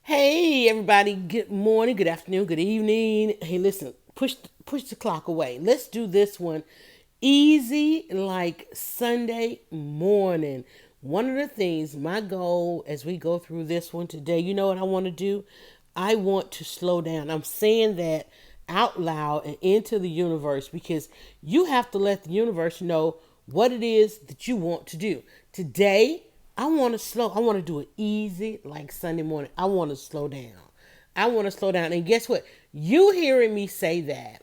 Hey everybody, good morning, good afternoon, good evening. Hey, listen, push the clock away. Let's do this one easy like Sunday morning. One of the things, my goal as we go through this one today, you know what I want to do? I want to slow down. I'm saying that out loud and into the universe because you have to let the universe know what it is that you want to do. Today, I want to do it easy like Sunday morning. I want to slow down. I want to slow down. And guess what? You hearing me say that,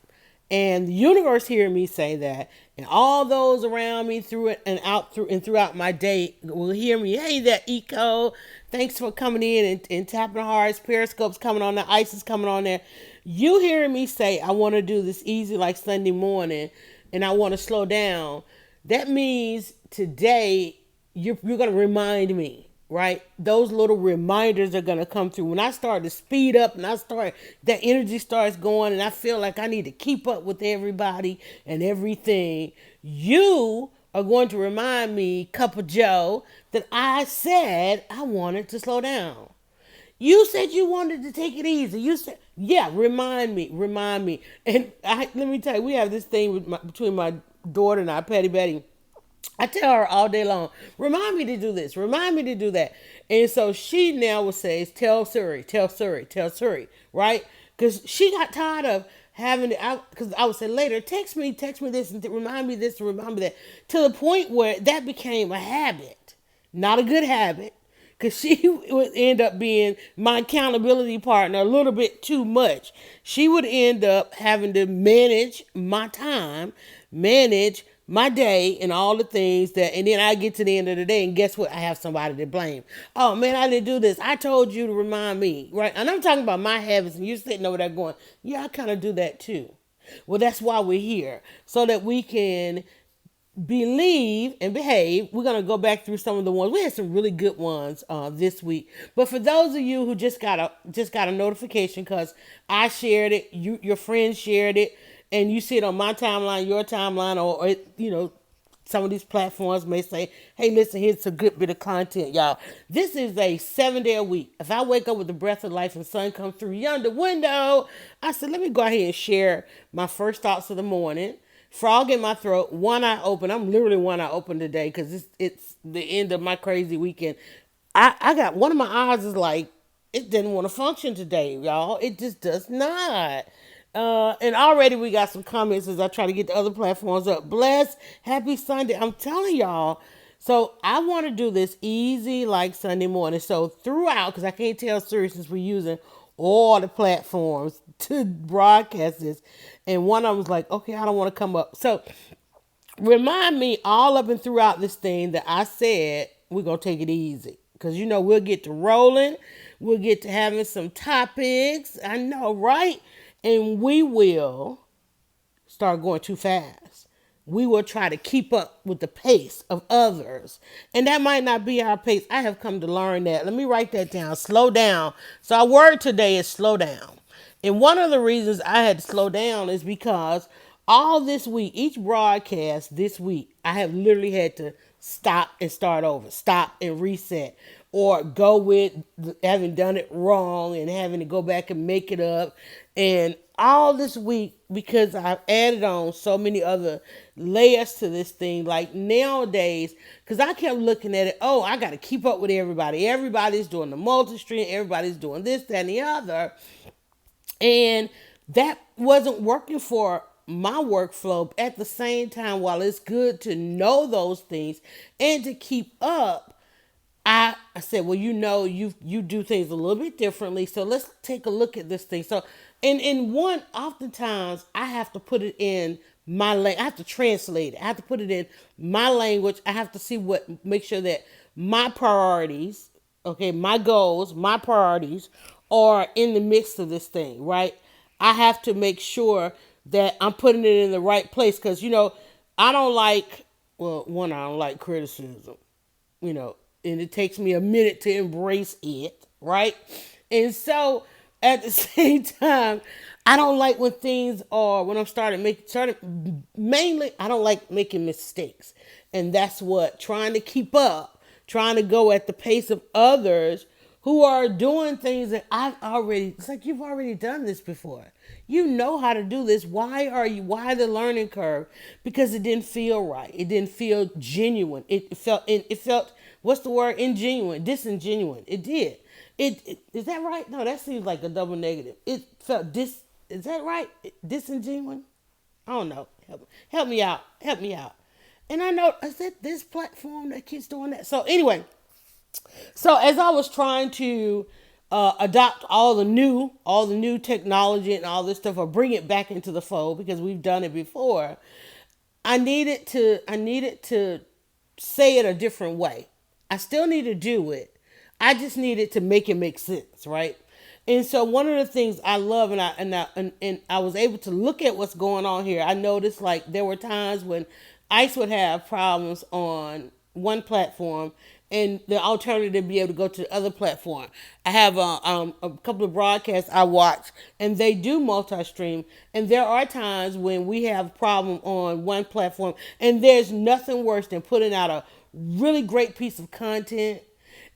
and the universe hearing me say that, and all those around me through it and out through and throughout my day will hear me. Hey, that Eco, thanks for coming in and tapping the hearts. Periscope's coming on there. Ice is coming on there. You hearing me say I want to do this easy like Sunday morning, and I want to slow down. That means today you're going to remind me, right? Those little reminders are going to come through when I start to speed up, and that energy starts going, and I feel like I need to keep up with everybody and everything. You are going to remind me, Cup of Joe, that I said I wanted to slow down. You said you wanted to take it easy. You said, yeah, remind me. And let me tell you, we have this thing between my daughter and I, Patty Betty. I tell her all day long, remind me to do this, remind me to do that. And so she now will say, tell Siri, tell Siri, tell Siri, right? Because she got tired of having to, because I would say later, text me this, and remind me this, and remind me that, to the point where that became a habit, not a good habit, because she would end up being my accountability partner a little bit too much. She would end up having to manage my time, manage my day, and all the things that, and then I get to the end of the day, and guess what? I have somebody to blame. Oh man, I didn't do this. I told you to remind me, right? And I'm talking about my habits, and you're sitting over there going, yeah, I kind of do that too. Well, that's why we're here, so that we can believe and behave. We're gonna go back through some of the ones. We had some really good ones this week. But for those of you who just got a notification because I shared it, your friends shared it, and you see it on my timeline, your timeline, or some of these platforms may say, "Hey, listen, here's a good bit of content, y'all." This is a 7-day a week. If I wake up with the breath of life and sun comes through yonder window, I said, "Let me go ahead and share my first thoughts of the morning." Frog in my throat, one eye open. I'm literally one eye open today because it's the end of my crazy weekend. I got one of my eyes is like it didn't want to function today, y'all. It just does not. And already we got some comments as I try to get the other platforms up. Bless, happy Sunday. I'm telling y'all. So I want to do this easy like Sunday morning. So throughout, because I can't tell Siri since we're using all the platforms to broadcast this. And one of them was like, okay, I don't want to come up. So remind me all up and throughout this thing that I said we're going to take it easy. Because, we'll get to rolling. We'll get to having some topics. I know, right? And we will start going too fast. We will try to keep up with the pace of others. And that might not be our pace. I have come to learn that. Let me write that down. Slow down. So our word today is slow down. And one of the reasons I had to slow down is because all this week, each broadcast this week, I have literally had to stop and start over, stop and reset, or go with having done it wrong and having to go back and make it up. And all this week, because I've added on so many other layers to this thing, like nowadays, because I kept looking at it, oh, I got to keep up with everybody. Everybody's doing the multi-stream, everybody's doing this, that, and the other. And that wasn't working for my workflow. At the same time, while it's good to know those things and to keep up, I said, well, you do things a little bit differently. So let's take a look at this thing. So in one, oftentimes I have to put it in my language. I have to translate it. I have to put it in my language. I have to see make sure that my priorities, okay, my goals, my priorities are in the midst of this thing, right? I have to make sure that I'm putting it in the right place because, I don't like, well, one, I don't like criticism, and it takes me a minute to embrace it, right? And so at the same time, I don't like when things are when I'm mainly I don't like making mistakes. And that's what trying to keep up, trying to go at the pace of others who are doing things that it's like you've already done this before. You know how to do this. Why the learning curve? Because it didn't feel right. It didn't feel genuine. It felt, what's the word? Ingenuine, disingenuine. It did. Is that right? No, that seems like a double negative. It felt is that right? Disingenuine? I don't know. Help me out. Help me out. And I know, is it this platform that keeps doing that? So anyway, so as I was trying to adopt all the new technology and all this stuff, or bring it back into the fold because we've done it before, I needed to say it a different way. I still need to do it. I just needed to make it make sense, right? And so one of the things I love, and I was able to look at what's going on here. I noticed like there were times when ICE would have problems on one platform, and the alternative be able to go to the other platform. I have a couple of broadcasts I watch, and they do multi-stream. And there are times when we have a problem on one platform, and there's nothing worse than putting out a really great piece of content,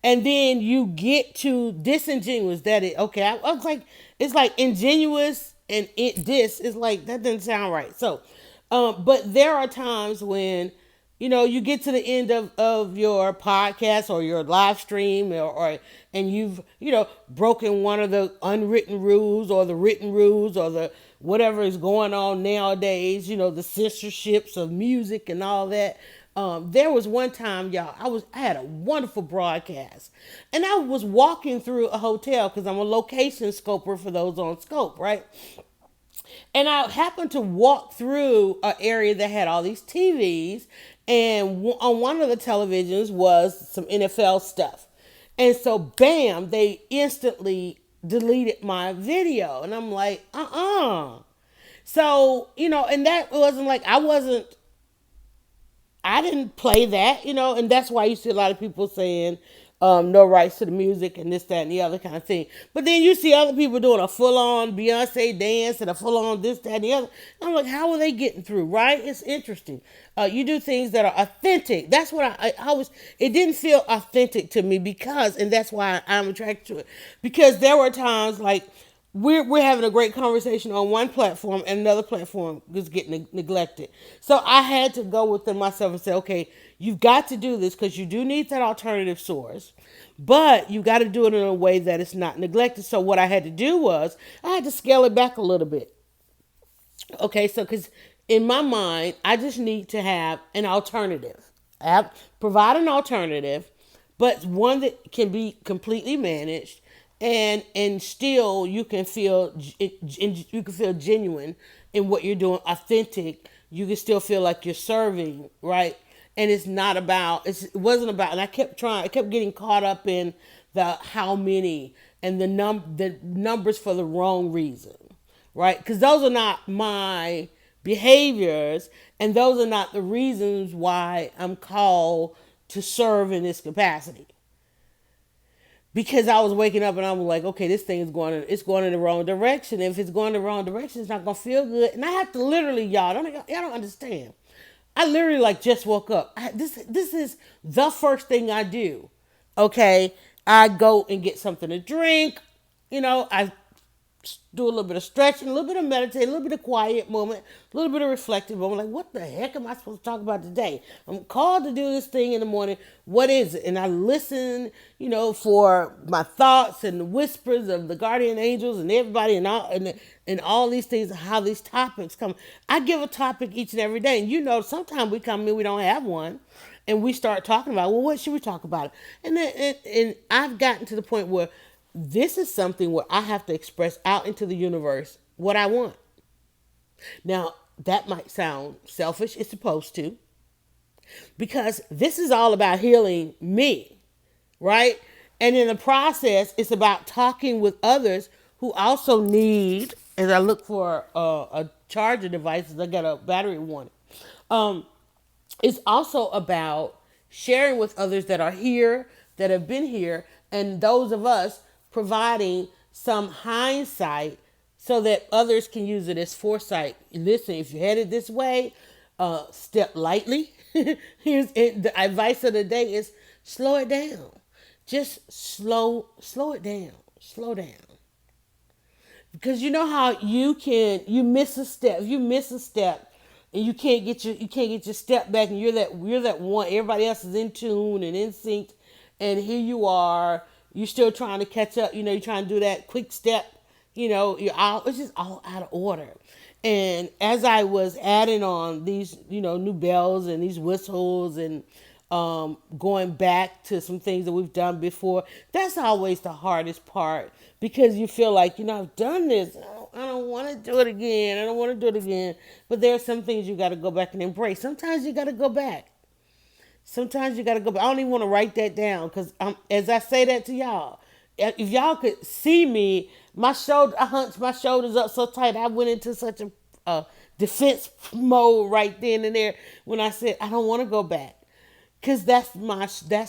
and then you get to disingenuous that it okay. I was like, it's like ingenuous and this is like that doesn't sound right. So, but there are times when you get to the end of your podcast or your live stream, or and you've broken one of the unwritten rules or the written rules or the whatever is going on nowadays, the censorships of music and all that. There was one time, y'all, I had a wonderful broadcast, and I was walking through a hotel because I'm a location scoper for those on Scope, right? And I happened to walk through an area that had all these TVs, and on one of the televisions was some NFL stuff. And so, bam, they instantly deleted my video. And I'm like, So, and that wasn't like, I didn't play that, and that's why you see a lot of people saying no rights to the music and this, that, and the other kind of thing. But then you see other people doing a full-on Beyonce dance and a full-on this, that, and the other. And I'm like, how are they getting through, right? It's interesting. You do things that are authentic. That's what I was, it didn't feel authentic to me and that's why I'm attracted to it. Because there were times like, we're having a great conversation on one platform and another platform is getting neglected. So I had to go within myself and say, okay, you've got to do this because you do need that alternative source, but you got to do it in a way that it's not neglected. So what I had to do was I had to scale it back a little bit. Okay, so because in my mind, I just need to have an alternative. Provide an alternative, but one that can be completely managed, and still you can feel genuine in what you're doing, authentic. You can still feel like you're serving, right? And it's not about, it wasn't about, and I kept getting caught up in the how many and the numbers for the wrong reason, right? Because those are not my behaviors, and those are not the reasons why I'm called to serve in this capacity. Because I was waking up and I was like, okay, this thing is it's going in the wrong direction. If it's going in the wrong direction, it's not gonna feel good. And I have to literally, y'all don't understand. I literally like just woke up. This is the first thing I do. Okay, I go and get something to drink. I do a little bit of stretching, a little bit of meditating, a little bit of quiet moment, a little bit of reflective moment. Like, what the heck am I supposed to talk about today? I'm called to do this thing in the morning. What is it? And I listen, for my thoughts and the whispers of the guardian angels and everybody and all these things, how these topics come. I give a topic each and every day. And sometimes we come in, we don't have one. And we start talking about, well, what should we talk about? And I've gotten to the point where this is something where I have to express out into the universe what I want. Now, that might sound selfish. It's supposed to. Because this is all about healing me, right? And in the process, it's about talking with others who also need, as I look for a charger device, as I got a battery one. It's also about sharing with others that are here, that have been here, and those of us providing some hindsight so that others can use it as foresight. Listen, if you're headed this way, step lightly. The advice of the day is slow it down. just slow it down. Slow down. Because you know how you miss a step. If you miss a step and you can't get your step back, and you're that one, everybody else is in tune and in sync, and here you are, you're still trying to catch up, you're trying to do that quick step, it's just all out of order. And as I was adding on these, new bells and these whistles, and going back to some things that we've done before, that's always the hardest part, because you feel like, I've done this. I don't want to do it again. I don't want to do it again. But there are some things you got to go back and embrace. Sometimes you got to go back. Sometimes you got to go back. I don't even want to write that down, because as I say that to y'all, if y'all could see me, I hunched my shoulders up so tight. I went into such a defense mode right then and there when I said I don't want to go back, because that's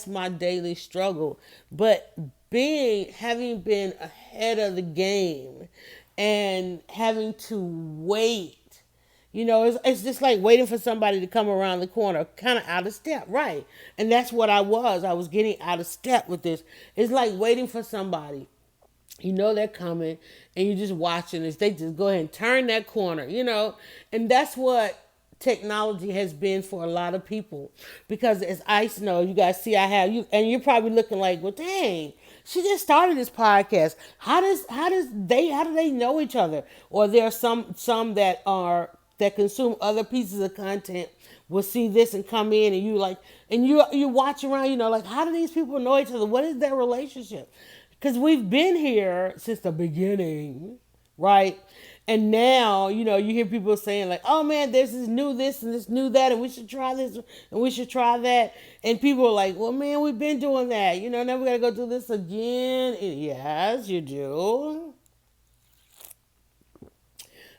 my daily struggle. But having been ahead of the game and having to wait, it's just like waiting for somebody to come around the corner, kind of out of step, right? And that's what I was getting out of step with this. It's like waiting for somebody, they're coming, and you're just watching as they just go ahead and turn that corner, and that's what technology has been for a lot of people. Because as Ice know, you guys see, I have you, and you're probably looking like, well, dang, she just started this podcast. How do they know each other? Or there are some that consume other pieces of content, will see this and come in, and you watch around, like, how do these people know each other? What is their relationship? Because we've been here since the beginning, right? And now, you hear people saying like, oh man, there's this and this new that, and we should try this and we should try that. And people are like, well, man, we've been doing that. Now we got to go do this again. And yes, you do.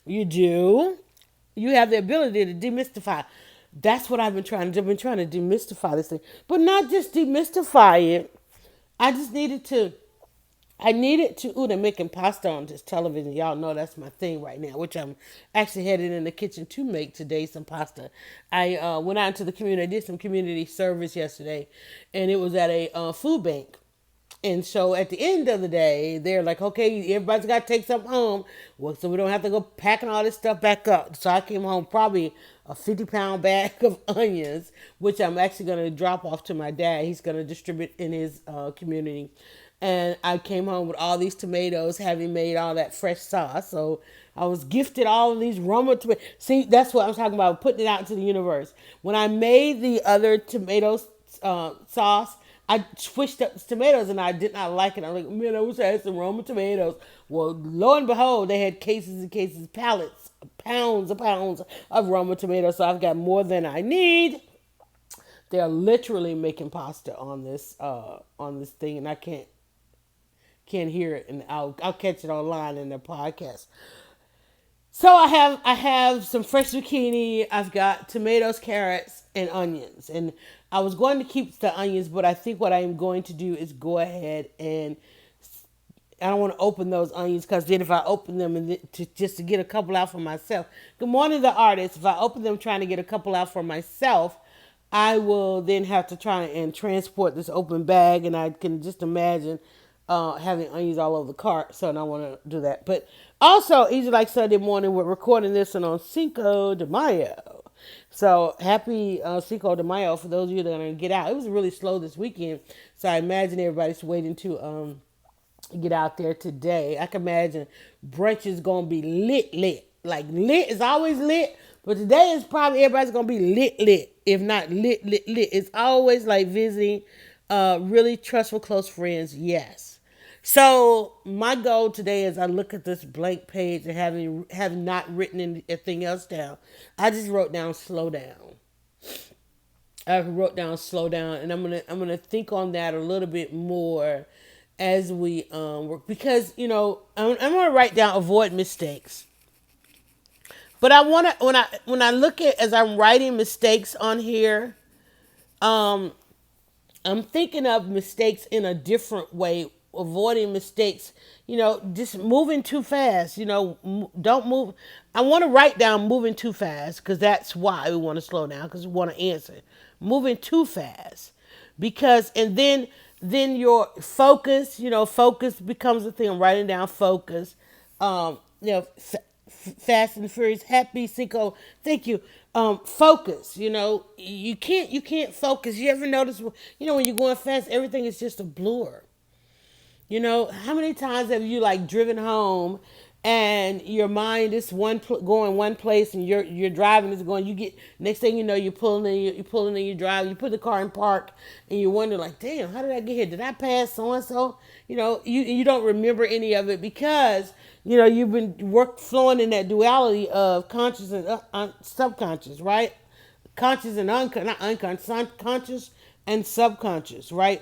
You do. You have the ability to demystify. That's what I've been trying to do. I've been trying to demystify this thing. But not just demystify it. I just needed to they're making pasta on this television. Y'all know that's my thing right now, which I'm actually headed in the kitchen to make today some pasta. I went out into the community. I did some community service yesterday, and it was at a food bank. And so at the end of the day, they're like, okay, everybody's got to take something home. Well, so we don't have to go packing all this stuff back up. So I came home probably a 50-pound bag of onions, which I'm actually going to drop off to my dad. He's going to distribute in his community. And I came home with all these tomatoes, having made all that fresh sauce. So I was gifted all of these Roma tomatoes. See, that's what I'm talking about, putting it out into the universe. When I made the other tomato sauce, I switched up the tomatoes, and I did not like it. I'm like, man, I wish I had some Roma tomatoes. Well, lo and behold, they had cases and cases, pallets, pounds of Roma tomatoes. So I've got more than I need. They're literally making pasta on this thing, and I can't hear it, and I'll catch it online in the podcast. So I have some fresh zucchini. I've got tomatoes, carrots, and onions. And I was going to keep the onions, but I think what I am going to do is go ahead and I don't want to open those onions, because then if I open them just to get a couple out for myself. Good morning, the artist. If I open them trying to get a couple out for myself, I will then have to try and transport this open bag, and I can just imagine having onions all over the cart. So I don't want to do that. But also, Easy Like Sunday Morning, we're recording this on Cinco de Mayo. So happy Cinco de Mayo for those of you that are going to get out. It was really slow this weekend, so I imagine everybody's waiting to get out there today. I can imagine brunch is going to be lit. Like, lit is always lit, but today is probably everybody's going to be lit. If not lit. It's always like visiting really trustful close friends. Yes. So my goal today, as I look at this blank page and having not written anything else down, I just wrote down slow down. And I'm gonna think on that a little bit more as we work, because I'm gonna write down avoid mistakes. But I wanna when I look at, as I'm writing mistakes on here, um I'm thinking of mistakes in a different way, avoiding mistakes, just moving too fast, don't move. I want to write down moving too fast, because that's why we want to slow down, because we want to answer. Moving too fast. And then Then your focus, focus becomes a thing. I'm writing down focus. Fast and Furious, Happy Cinco. Thank you. Focus. You can't focus. You ever notice? When you're going fast, everything is just a blur. How many times have you like driven home and your mind is going one place and you're driving is going, you get, next thing you know, you're pulling in, you're pulling in, you're driving, you put the car in park and you wonder like, damn, how did I get here? Did I pass so and so? You don't remember any of it because you've been flowing in that duality of conscious and subconscious, right? Conscious and not unconscious, conscious and subconscious, right?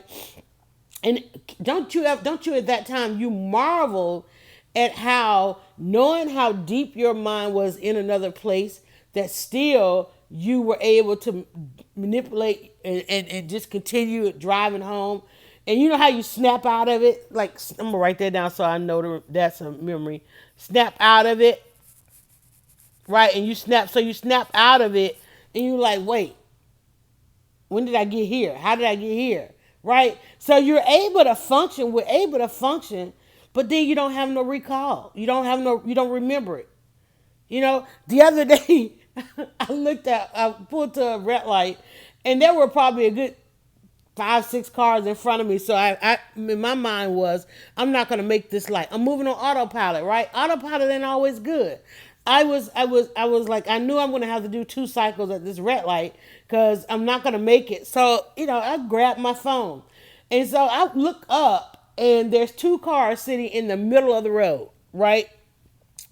And don't you at that time you marvel at how, knowing how deep your mind was in another place, that still you were able to manipulate and just continue driving home. And you know how you snap out of it? Like, I'm gonna write that down so I know that's a memory. Snap out of it, right? And you snap out of it and you like, wait, when did I get here? How did I get here? Right? So you're able to function. We're able to function, but then you don't have no recall. You don't remember it. The other day I pulled to a red light and there were probably a good 5, 6 cars in front of me. So I in my mind was, I'm not gonna make this light. I'm moving on autopilot, right? Autopilot ain't always good. I was like, I knew I'm gonna have to do 2 cycles at this red light because I'm not gonna make it. So I grabbed my phone, and so I look up, and there's 2 cars sitting in the middle of the road, right?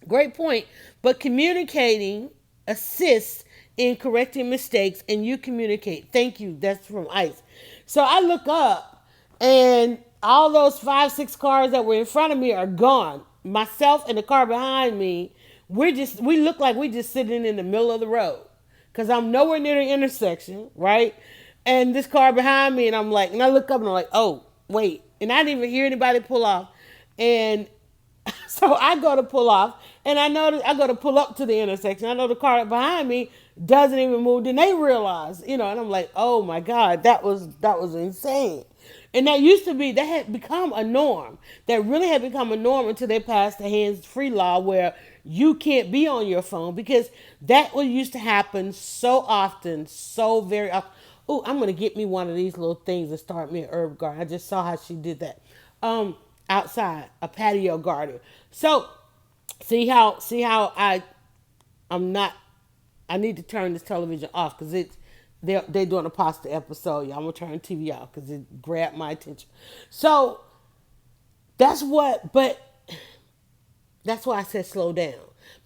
Great point. But communicating assists in correcting mistakes, and you communicate. Thank you. That's from Ice. So I look up, and all those 5, 6 cars that were in front of me are gone. Myself and the car behind me, we look like we just sitting in the middle of the road because I'm nowhere near the intersection, right? And this car behind me, and I look up and I'm like, oh, wait. And I didn't even hear anybody pull off. And so I go to pull off, and I know that I go to pull up to the intersection. I know the car behind me doesn't even move. Then they realize, and I'm like, oh my God, that was insane. And that had become a norm. That really had become a norm until they passed the hands-free law, where you can't be on your phone, because that was used to happen so often, so very often. Oh, I'm gonna get me one of these little things and start me an herb garden. I just saw how she did that. Outside, a patio garden. So see how I'm not. I need to turn this television off because they're doing a pasta episode. Y'all, I'm gonna turn the TV off because it grabbed my attention. So but that's why I said slow down,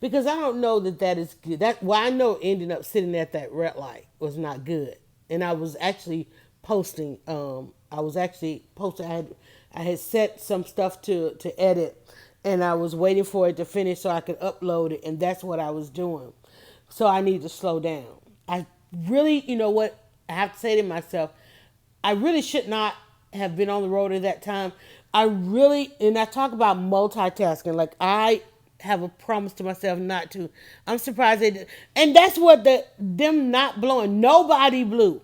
because I don't know that is good. I know ending up sitting at that red light was not good, and I was actually posting. I had set some stuff to edit, and I was waiting for it to finish so I could upload it, and that's what I was doing. So I need to slow down. I really, what I have to say to myself, I really should not have been on the road at that time. And I talk about multitasking, like I have a promise to myself not to. I'm surprised they did. And that's what them not blowing, nobody blew.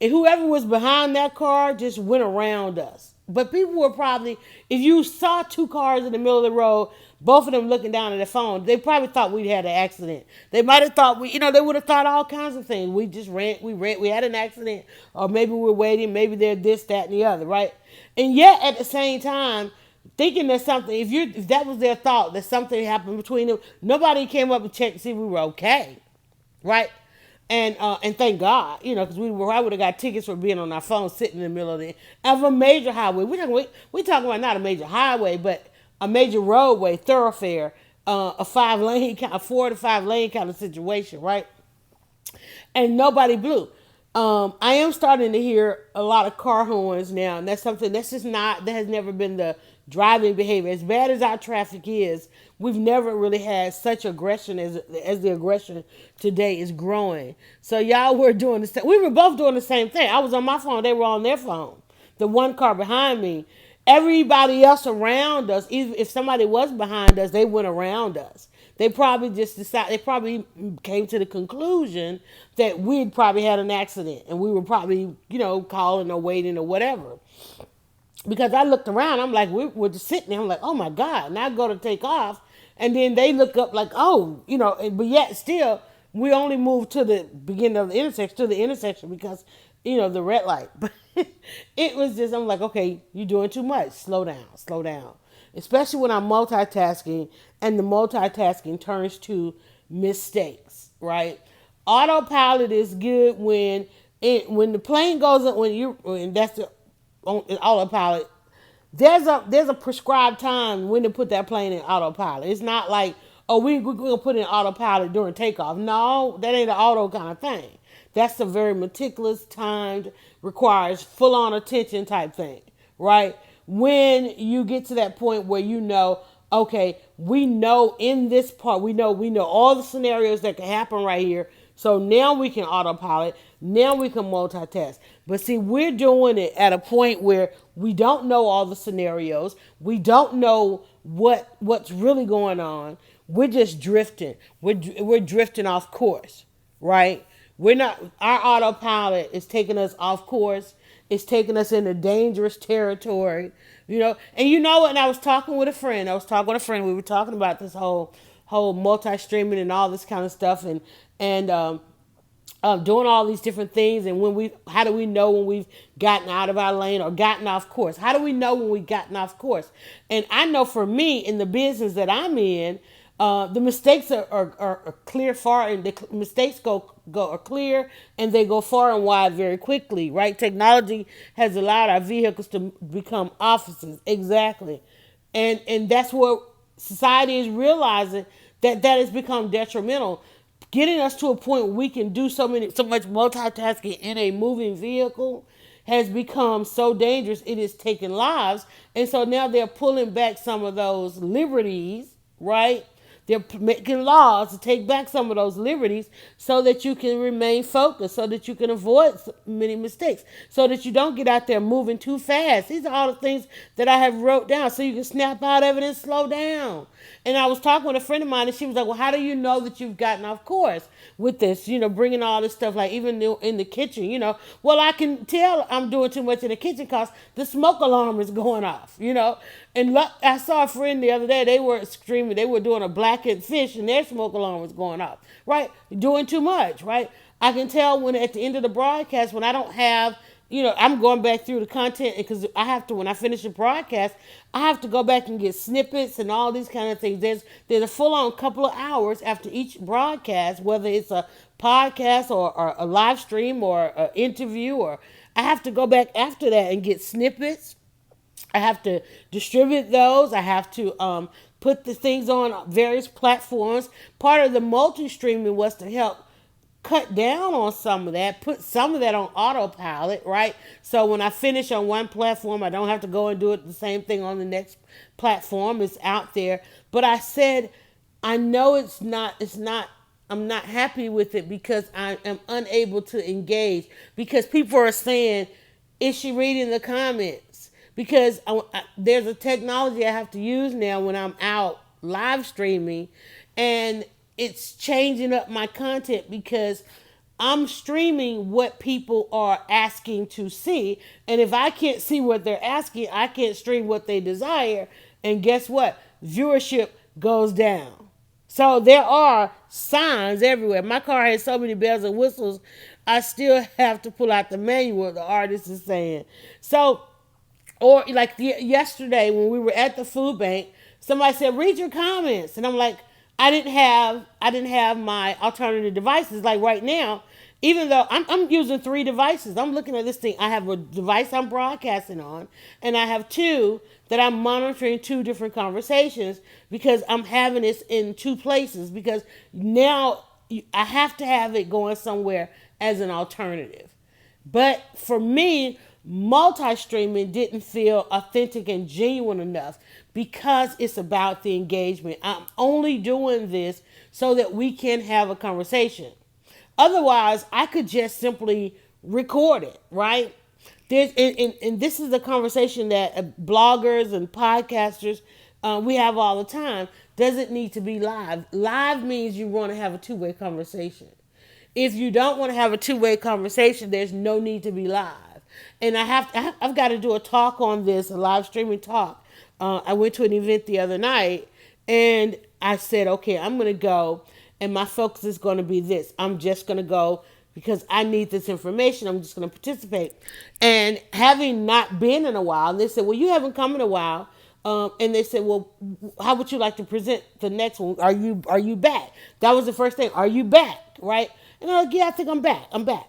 And whoever was behind that car just went around us. But people were probably, if you saw 2 cars in the middle of the road, both of them looking down at their phone, they probably thought we'd had an accident. They might have thought they would have thought all kinds of things. We just we had an accident, or maybe we're waiting, maybe they're this, that, and the other, right? And yet at the same time, thinking that something, if that was their thought, that something happened between them, nobody came up and checked to see if we were okay, right? And thank God, because I would have got tickets for being on our phone sitting in the middle of a major highway. We talking about not a major highway, but a major roadway, thoroughfare, a 4 to 5 lane kind of situation, right? And nobody blew. I am starting to hear a lot of car horns now, and that's something that has never been the driving behavior. As bad as our traffic is, we've never really had such aggression as the aggression today is growing. So y'all were doing the same. We were both doing the same thing. I was on my phone, they were on their phone. The one car behind me, everybody else around us, even if somebody was behind us, they went around us. They probably they probably came to the conclusion that we'd probably had an accident and we were probably, calling or waiting or whatever. because I looked around. I'm like, we're just sitting there. I'm like, oh my God. And I go to take off. And then they look up like, oh, but yet still, we only moved to the beginning of the intersection, because, the red light. But it was just, I'm like, okay, you're doing too much. Slow down, slow down. Especially when I'm multitasking and the multitasking turns to mistakes, right? Autopilot is good when the plane goes up, when that's the on autopilot. There's a prescribed time when to put that plane in autopilot. It's not like, oh, we're gonna put it in autopilot during takeoff. No, that ain't an auto kind of thing. That's a very meticulous, timed, requires full on attention type thing, right? When you get to that point where okay, we know in this part, we know all the scenarios that can happen right here. So now we can autopilot. Now we can multitask. But see, we're doing it at a point where we don't know all the scenarios. We don't know what's really going on. We're just drifting. We're drifting off course, right? We're not. Our autopilot is taking us off course. It's taking us into dangerous territory, And you know what? And I was talking with a friend. We were talking about this whole multi-streaming and all this kind of stuff, and doing all these different things. And how do we know when we've gotten out of our lane or gotten off course? How do we know when we've gotten off course? And I know for me, in the business that I'm in, the mistakes are clear far, and the mistakes are clear, and they go far and wide very quickly, right? Technology has allowed our vehicles to become offices, exactly, and that's what society is realizing, that has become detrimental, getting us to a point where we can do so much multitasking in a moving vehicle has become so dangerous. It is taking lives, and so now they're pulling back some of those liberties, right? They're making laws to take back some of those liberties so that you can remain focused, so that you can avoid many mistakes, so that you don't get out there moving too fast. These are all the things that I have wrote down so you can snap out of it and slow down. And I was talking with a friend of mine, and she was like, well, how do you know that you've gotten off course with this, bringing all this stuff, like even in the kitchen, Well, I can tell I'm doing too much in the kitchen because the smoke alarm is going off, And I saw a friend the other day, they were screaming, they were doing a blackened fish, and their smoke alarm was going off, right? Doing too much, right? I can tell when at the end of the broadcast, when I don't have, I'm going back through the content, because I have to, when I finish the broadcast, I have to go back and get snippets and all these kind of things. There's a full-on couple of hours after each broadcast, whether it's a podcast or a live stream or an interview, or I have to go back after that and get snippets. I have to distribute those. I have to put the things on various platforms. Part of the multi-streaming was to help cut down on some of that, put some of that on autopilot, right? So when I finish on one platform, I don't have to go and do it the same thing on the next platform. It's out there. But I said, I know I'm not happy with it because I am unable to engage, because people are saying, is she reading the comments? Because there's a technology I have to use now when I'm out live streaming, and it's changing up my content because I'm streaming what people are asking to see. And if I can't see what they're asking, I can't stream what they desire. And guess what? Viewership goes down. So there are signs everywhere. My car has so many bells and whistles, I still have to pull out the manual the artist is saying. So, or like yesterday when we were at the food bank, somebody said, read your comments. And I'm like, I didn't have my alternative devices. Like right now, even though I'm using 3 devices, I'm looking at this thing. I have a device I'm broadcasting on, and I have 2 that I'm monitoring 2 different conversations, because I'm having this in 2 places, because now I have to have it going somewhere as an alternative. But for me, multi-streaming didn't feel authentic and genuine enough, because it's about the engagement. I'm only doing this so that we can have a conversation. Otherwise, I could just simply record it, right? And this is a conversation that bloggers and podcasters, we have all the time. Doesn't need to be live. Live means you want to have a 2-way conversation. If you don't want to have a 2-way conversation, there's no need to be live. And I've got to do a talk on this, a live streaming talk. I went to an event the other night, and I said, okay, I'm going to go, and my focus is going to be this. I'm just going to go because I need this information. I'm just going to participate. And having not been in a while, they said, well, you haven't come in a while. And they said, well, how would you like to present the next one? Are you back? That was the first thing. Are you back? Right? And I'm like, yeah, I think I'm back. I'm back.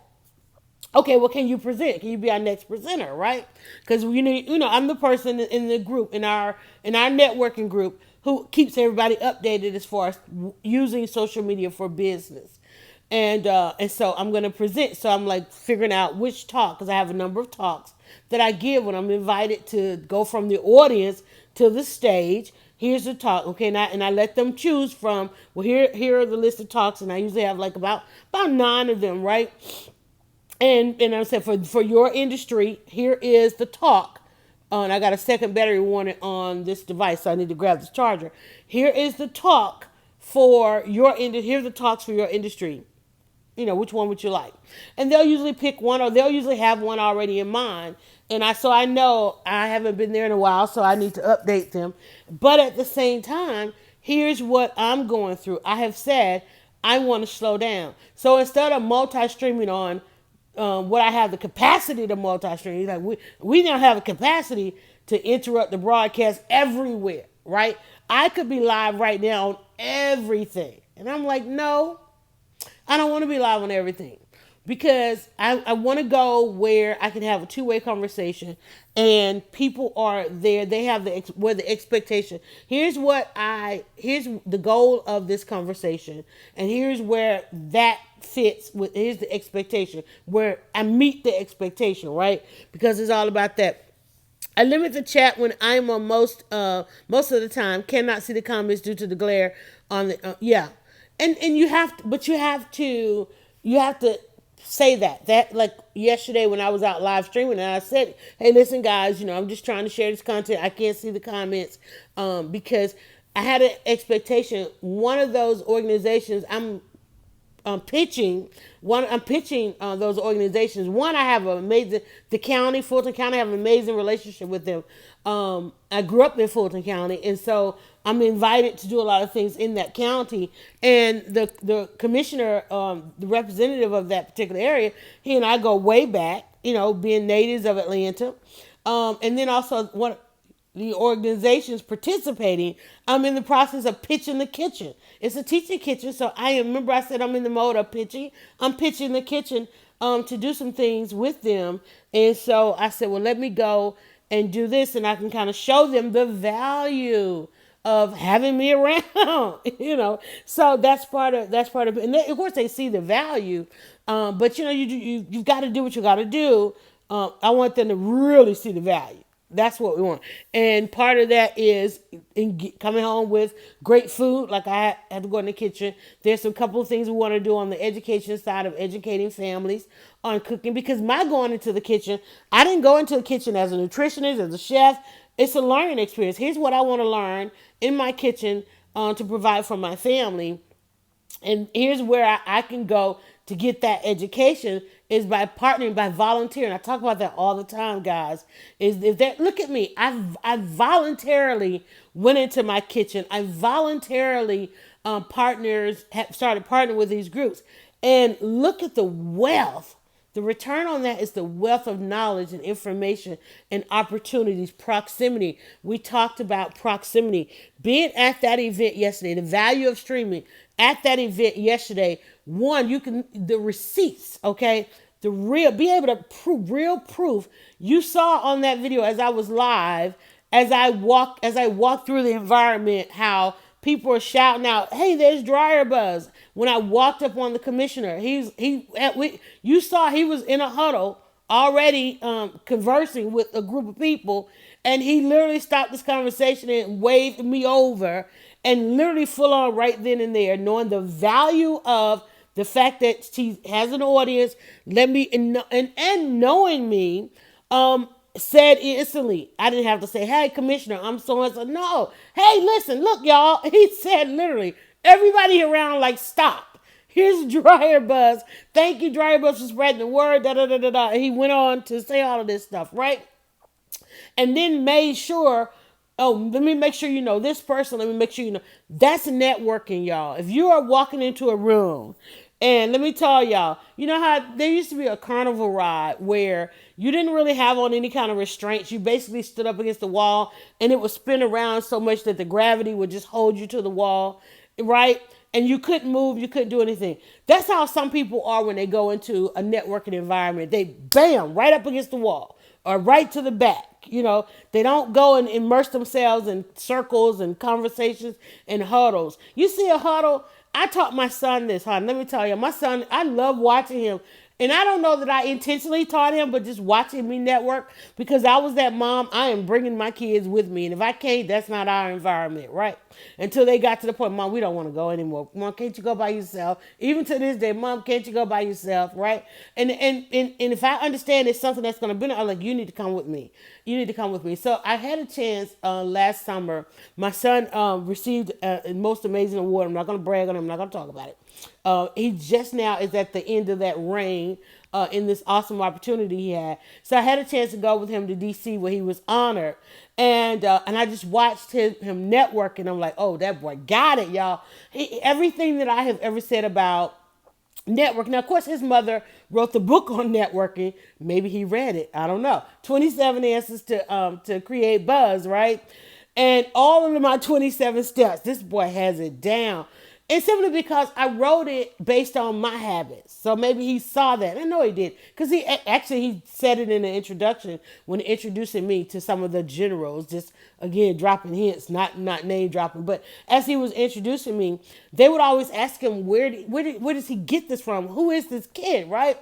Okay, well, can you present? Can you be our next presenter, right? Because I'm the person in the group, in our networking group, who keeps everybody updated as far as using social media for business. And so I'm going to present. So I'm like figuring out which talk, because I have a number of talks that I give when I'm invited to go from the audience to the stage. Here's the talk, okay, and I let them choose from. Well, here are the list of talks, and I usually have like about 9 of them, right? And I said, for your industry, here is the talk. And I got a second battery warning on this device, so I need to grab this charger. Here is the talk for your industry. Here's the talks for your industry. Which one would you like? And they'll usually pick one, or they'll usually have one already in mind. So I know I haven't been there in a while, so I need to update them. But at the same time, here's what I'm going through. I have said I want to slow down. So instead of multi-streaming on what I have the capacity to multi-stream, like we now have a capacity to interrupt the broadcast everywhere, right? I could be live right now on everything. And I'm like, no, I don't want to be live on everything, because I want to go where I can have a two-way conversation and people are there. They have where the expectation. Here's the goal of this conversation, and here's where that fits with. Here's the expectation where I meet the expectation, right? Because it's all about that. I limit the chat when I'm on most of the time. Cannot see the comments due to the glare on the yeah. And you have to, but you have to say that like yesterday when I was out live streaming, and I said, hey, listen guys, I'm just trying to share this content. I can't see the comments because I had an expectation. One of those organizations I'm pitching those organizations. One, I have Fulton County, I have an amazing relationship with them. I grew up in Fulton County, and so I'm invited to do a lot of things in that county. And the commissioner, the representative of that particular area, he and I go way back, being natives of Atlanta. And then also one the organizations participating, I'm in the process of pitching the kitchen. It's a teaching kitchen, so remember I said I'm in the mode of pitching. I'm pitching the kitchen to do some things with them. And so I said, well, let me go and do this, and I can kind of show them the value of having me around. So that's part of it. And of course they see the value, but you've got to do what you got to do. I want them to really see the value. That's what we want. And part of that is coming home with great food. Like I had to go in the kitchen. There's a couple of things we want to do on the education side of educating families on cooking. Because my going into the kitchen, I didn't go into the kitchen as a nutritionist, as a chef. It's a learning experience. Here's what I want to learn in my kitchen to provide for my family. And here's where I can go to get that education is by partnering, by volunteering. I talk about that all the time, guys. Look at me. I voluntarily went into my kitchen. I voluntarily started partnering with these groups. And look at the wealth. The return on that is the wealth of knowledge and information and opportunities, proximity. We talked about proximity. Being at that event yesterday, the value of streaming at that event yesterday, the receipts, okay? Be able to prove, real proof. You saw on that video as I was live, as I walked through the environment, how people are shouting out, "Hey, there's Dryerbuzz!" When I walked up on the commissioner, you saw he was in a huddle already conversing with a group of people, and he literally stopped this conversation and waved me over, and literally full on right then and there, knowing the value of the fact that she has an audience, and knowing me, said instantly, I didn't have to say, "Hey, Commissioner, I'm so and so." No, "Hey, listen, look, y'all." He said literally, everybody around like, "Stop." Here's Dryerbuzz. Thank you, Dryerbuzz, for spreading the word. Da da da da da. And he went on to say all of this stuff, right? And then made sure, oh, let me make sure you know this person. Let me make sure you know. That's networking, y'all. If you are walking into a room, and let me tell y'all, you know how there used to be a carnival ride where you didn't really have on any kind of restraints. You basically stood up against the wall and it would spin around so much that the gravity would just hold you to the wall, right? And you couldn't move, you couldn't do anything. That's how some people are when they go into a networking environment. They bam right up against the wall or right to the back. You know, they don't go and immerse themselves in circles and conversations and huddles. You see a huddle, I taught my son this, huh? Let me tell you, my son, I love watching him. And I don't know that I intentionally taught him, but just watching me network because I was that mom. I am bringing my kids with me. And if I can't, that's not our environment, right? Until they got to the point, Mom, we don't want to go anymore. Mom, can't you go by yourself? Even to this day, Mom, can't you go by yourself, right? And if I understand it's something that's going to benefit, I'm like, you need to come with me. You need to come with me. So I had a chance last summer. My son received a most amazing award. I'm not going to brag on him. I'm not going to talk about it. He just now is at the end of that reign in this awesome opportunity he had. So I had a chance to go with him to DC where he was honored. And I just watched him network, and I'm like, oh, that boy got it, y'all. Everything that I have ever said about network. Now, of course, his mother wrote the book on networking. Maybe he read it. I don't know. 27 answers to create buzz, right? And all of my 27 steps, this boy has it down. And simply because I wrote it based on my habits. So maybe he saw that. I know he did. Because he said it in the introduction when introducing me to some of the generals. Just, again, dropping hints, not name dropping. But as he was introducing me, they would always ask him, where does he get this from? Who is this kid, right?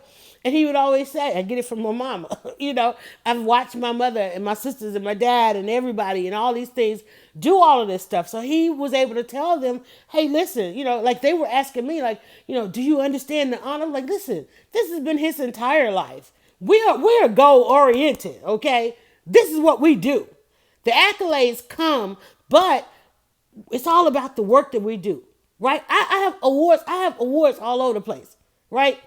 And he would always say, I get it from my mama. You know, I've watched my mother and my sisters and my dad and everybody and all these things do all of this stuff. So he was able to tell them, hey, listen, you know, like they were asking me, like, you know, do you understand the honor? I'm like, listen, this has been his entire life. We're goal oriented, okay? This is what we do. The accolades come, but it's all about the work that we do, right? I have awards. I have awards all over the place, right?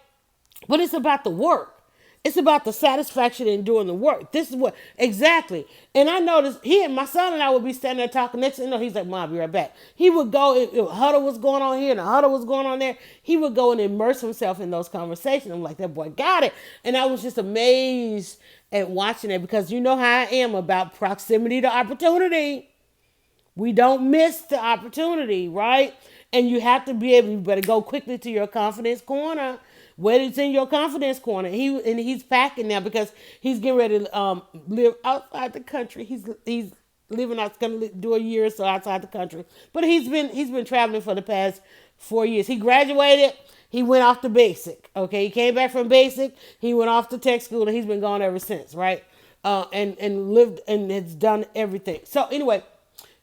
But it's about the work. It's about the satisfaction in doing the work. This is what exactly. And I noticed he and my son and I would be standing there talking. Next thing you know, he's like, "Mom, I'll be right back." He would go. If a huddle was going on here and a huddle was going on there, he would go and immerse himself in those conversations. I'm like, that boy got it. And I was just amazed at watching it because you know how I am about proximity to opportunity. We don't miss the opportunity, right? And you have to be able. You better go quickly to your confidence corner. When it's in your confidence corner, he's packing now because he's getting ready to live outside the country. He's living out, going to do a year or so outside the country. But he's been traveling for the past 4 years. He graduated. He went off to basic. Okay, he came back from basic. He went off to tech school, and he's been gone ever since, right? And lived and has done everything. So anyway.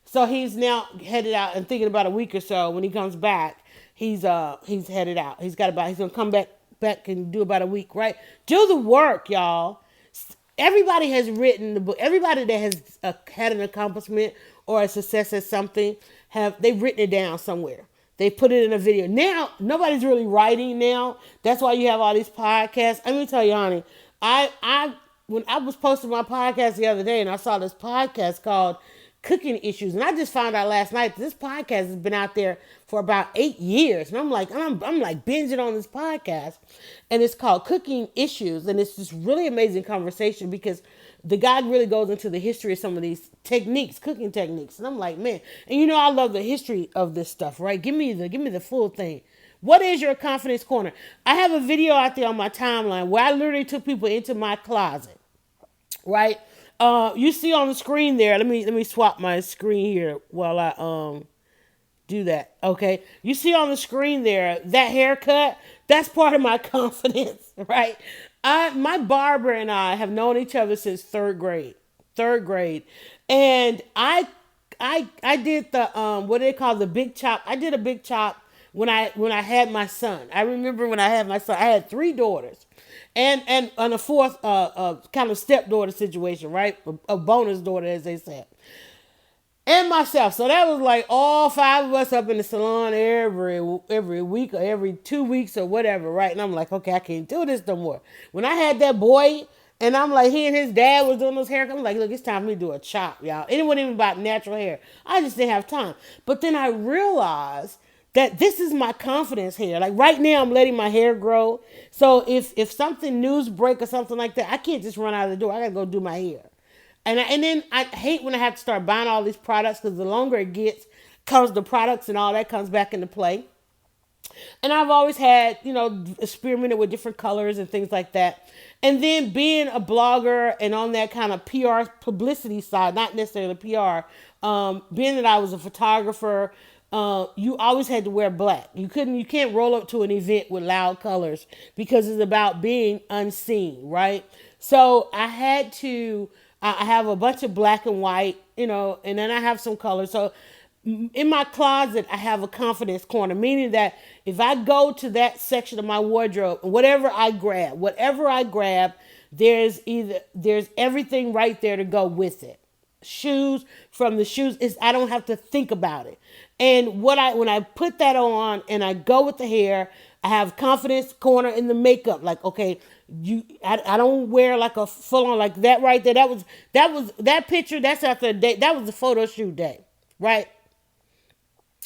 So he's now headed out and thinking about a week or so when he comes back. He's headed out. He's gonna come back and do about a week, right? Do the work, y'all. Everybody has written the book. Everybody that has had an accomplishment or a success at something they've written it down somewhere. They put it in a video. Now nobody's really writing now. That's why you have all these podcasts. Let me tell you, honey, I when I was posting my podcast the other day and I saw this podcast called Cooking Issues, and I just found out last night that this podcast has been out there for about 8 years, and I'm like binging on this podcast, and it's called Cooking Issues, and it's this really amazing conversation because the guy really goes into the history of some of these techniques, cooking techniques, and I'm like, man, and you know I love the history of this stuff, right? Give me the full thing. What is your confidence corner? I have a video out there on my timeline where I literally took people into my closet, right? You see on the screen there. Let me swap my screen here while I do that. Okay, you see on the screen there that haircut. That's part of my confidence, right? My barber and I have known each other since third grade. Third grade, and I did the what do they call the big chop? I did a big chop when I had my son. I remember when I had my son. I had 3 daughters. And a fourth kind of stepdaughter situation, right? A bonus daughter, as they said. and myself. So that was like all five of us up in the salon every week or every 2 weeks or whatever, right? And I'm like, okay, I can't do this no more. When I had that boy, and I'm like, he and his dad was doing those haircuts. I'm like, look, it's time for me to do a chop, y'all. It wasn't even about natural hair. I just didn't have time. But then I realized that this is my confidence hair. Like right now, I'm letting my hair grow. So if something news break or something like that, I can't just run out of the door. I gotta go do my hair. And then I hate when I have to start buying all these products because the longer it gets, comes the products and all that comes back into play. And I've always had, experimented with different colors and things like that. And then being a blogger and on that kind of PR publicity side, not necessarily PR, being that I was a photographer, you always had to wear black. You can't roll up to an event with loud colors because it's about being unseen, right? So I had to. I have a bunch of black and white, and then I have some colors. So in my closet, I have a confidence corner, meaning that if I go to that section of my wardrobe, whatever I grab, there's everything right there to go with it. Shoes, from the shoes, is I don't have to think about it. And when I put that on and I go with the hair, I have confidence corner in the makeup. Like, okay, I don't wear like a full on like that right there. That picture. That's after a day. That was a photo shoot day, right?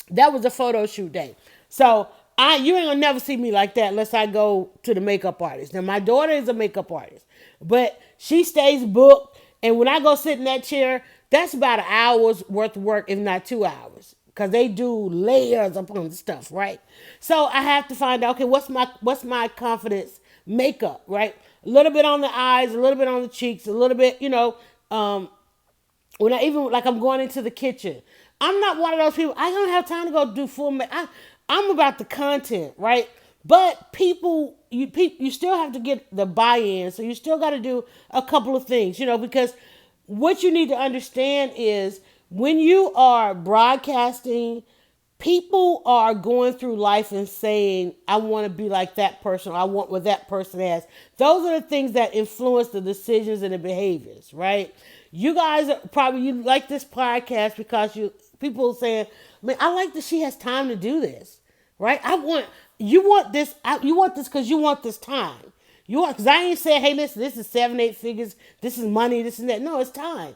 That was a photo shoot day. So you ain't gonna never see me like that unless I go to the makeup artist. Now my daughter is a makeup artist, but she stays booked. And when I go sit in that chair, that's about an hour's worth of work, if not 2 hours, because they do layers upon the stuff, right? So I have to find out, okay, what's my confidence makeup, right? A little bit on the eyes, a little bit on the cheeks, a little bit, when I even like I'm going into the kitchen. I'm not one of those people. I don't have time to go do full makeup. I'm about the content, right? But you still have to get the buy-in. So you still got to do a couple of things, because what you need to understand is when you are broadcasting, people are going through life and saying, I want to be like that person, or I want what that person has. Those are the things that influence the decisions and the behaviors, right? You guys you like this podcast because people saying, man, I like that she has time to do this, right? You want this because you want this time. Because I ain't saying, hey, listen, this is 7, 8 figures, this is money, this and that. No, it's time.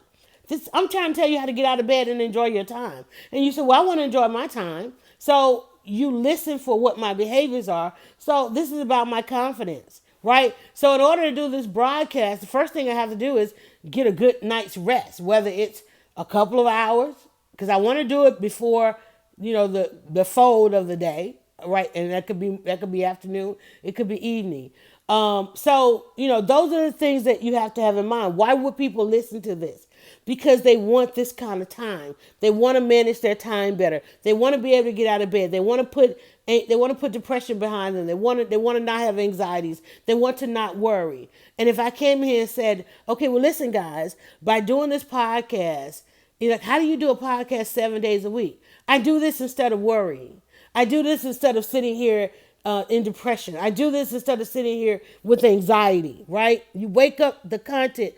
I'm trying to tell you how to get out of bed and enjoy your time. And you say, well, I want to enjoy my time. So you listen for what my behaviors are. So this is about my confidence, right? So in order to do this broadcast, the first thing I have to do is get a good night's rest, whether it's a couple of hours, because I want to do it before, the fold of the day, right? And that could be afternoon, it could be evening. So those are the things that you have to have in mind. Why would people listen to this? Because they want this kind of time. They want to manage their time better. They want to be able to get out of bed. They want to put depression behind them. They want to not have anxieties. They want to not worry. And if I came here and said, okay, well, listen, guys, by doing this podcast, how do you do a podcast 7 days a week? I do this instead of worrying. I do this instead of sitting here in depression. I do this instead of sitting here with anxiety, right? You wake up content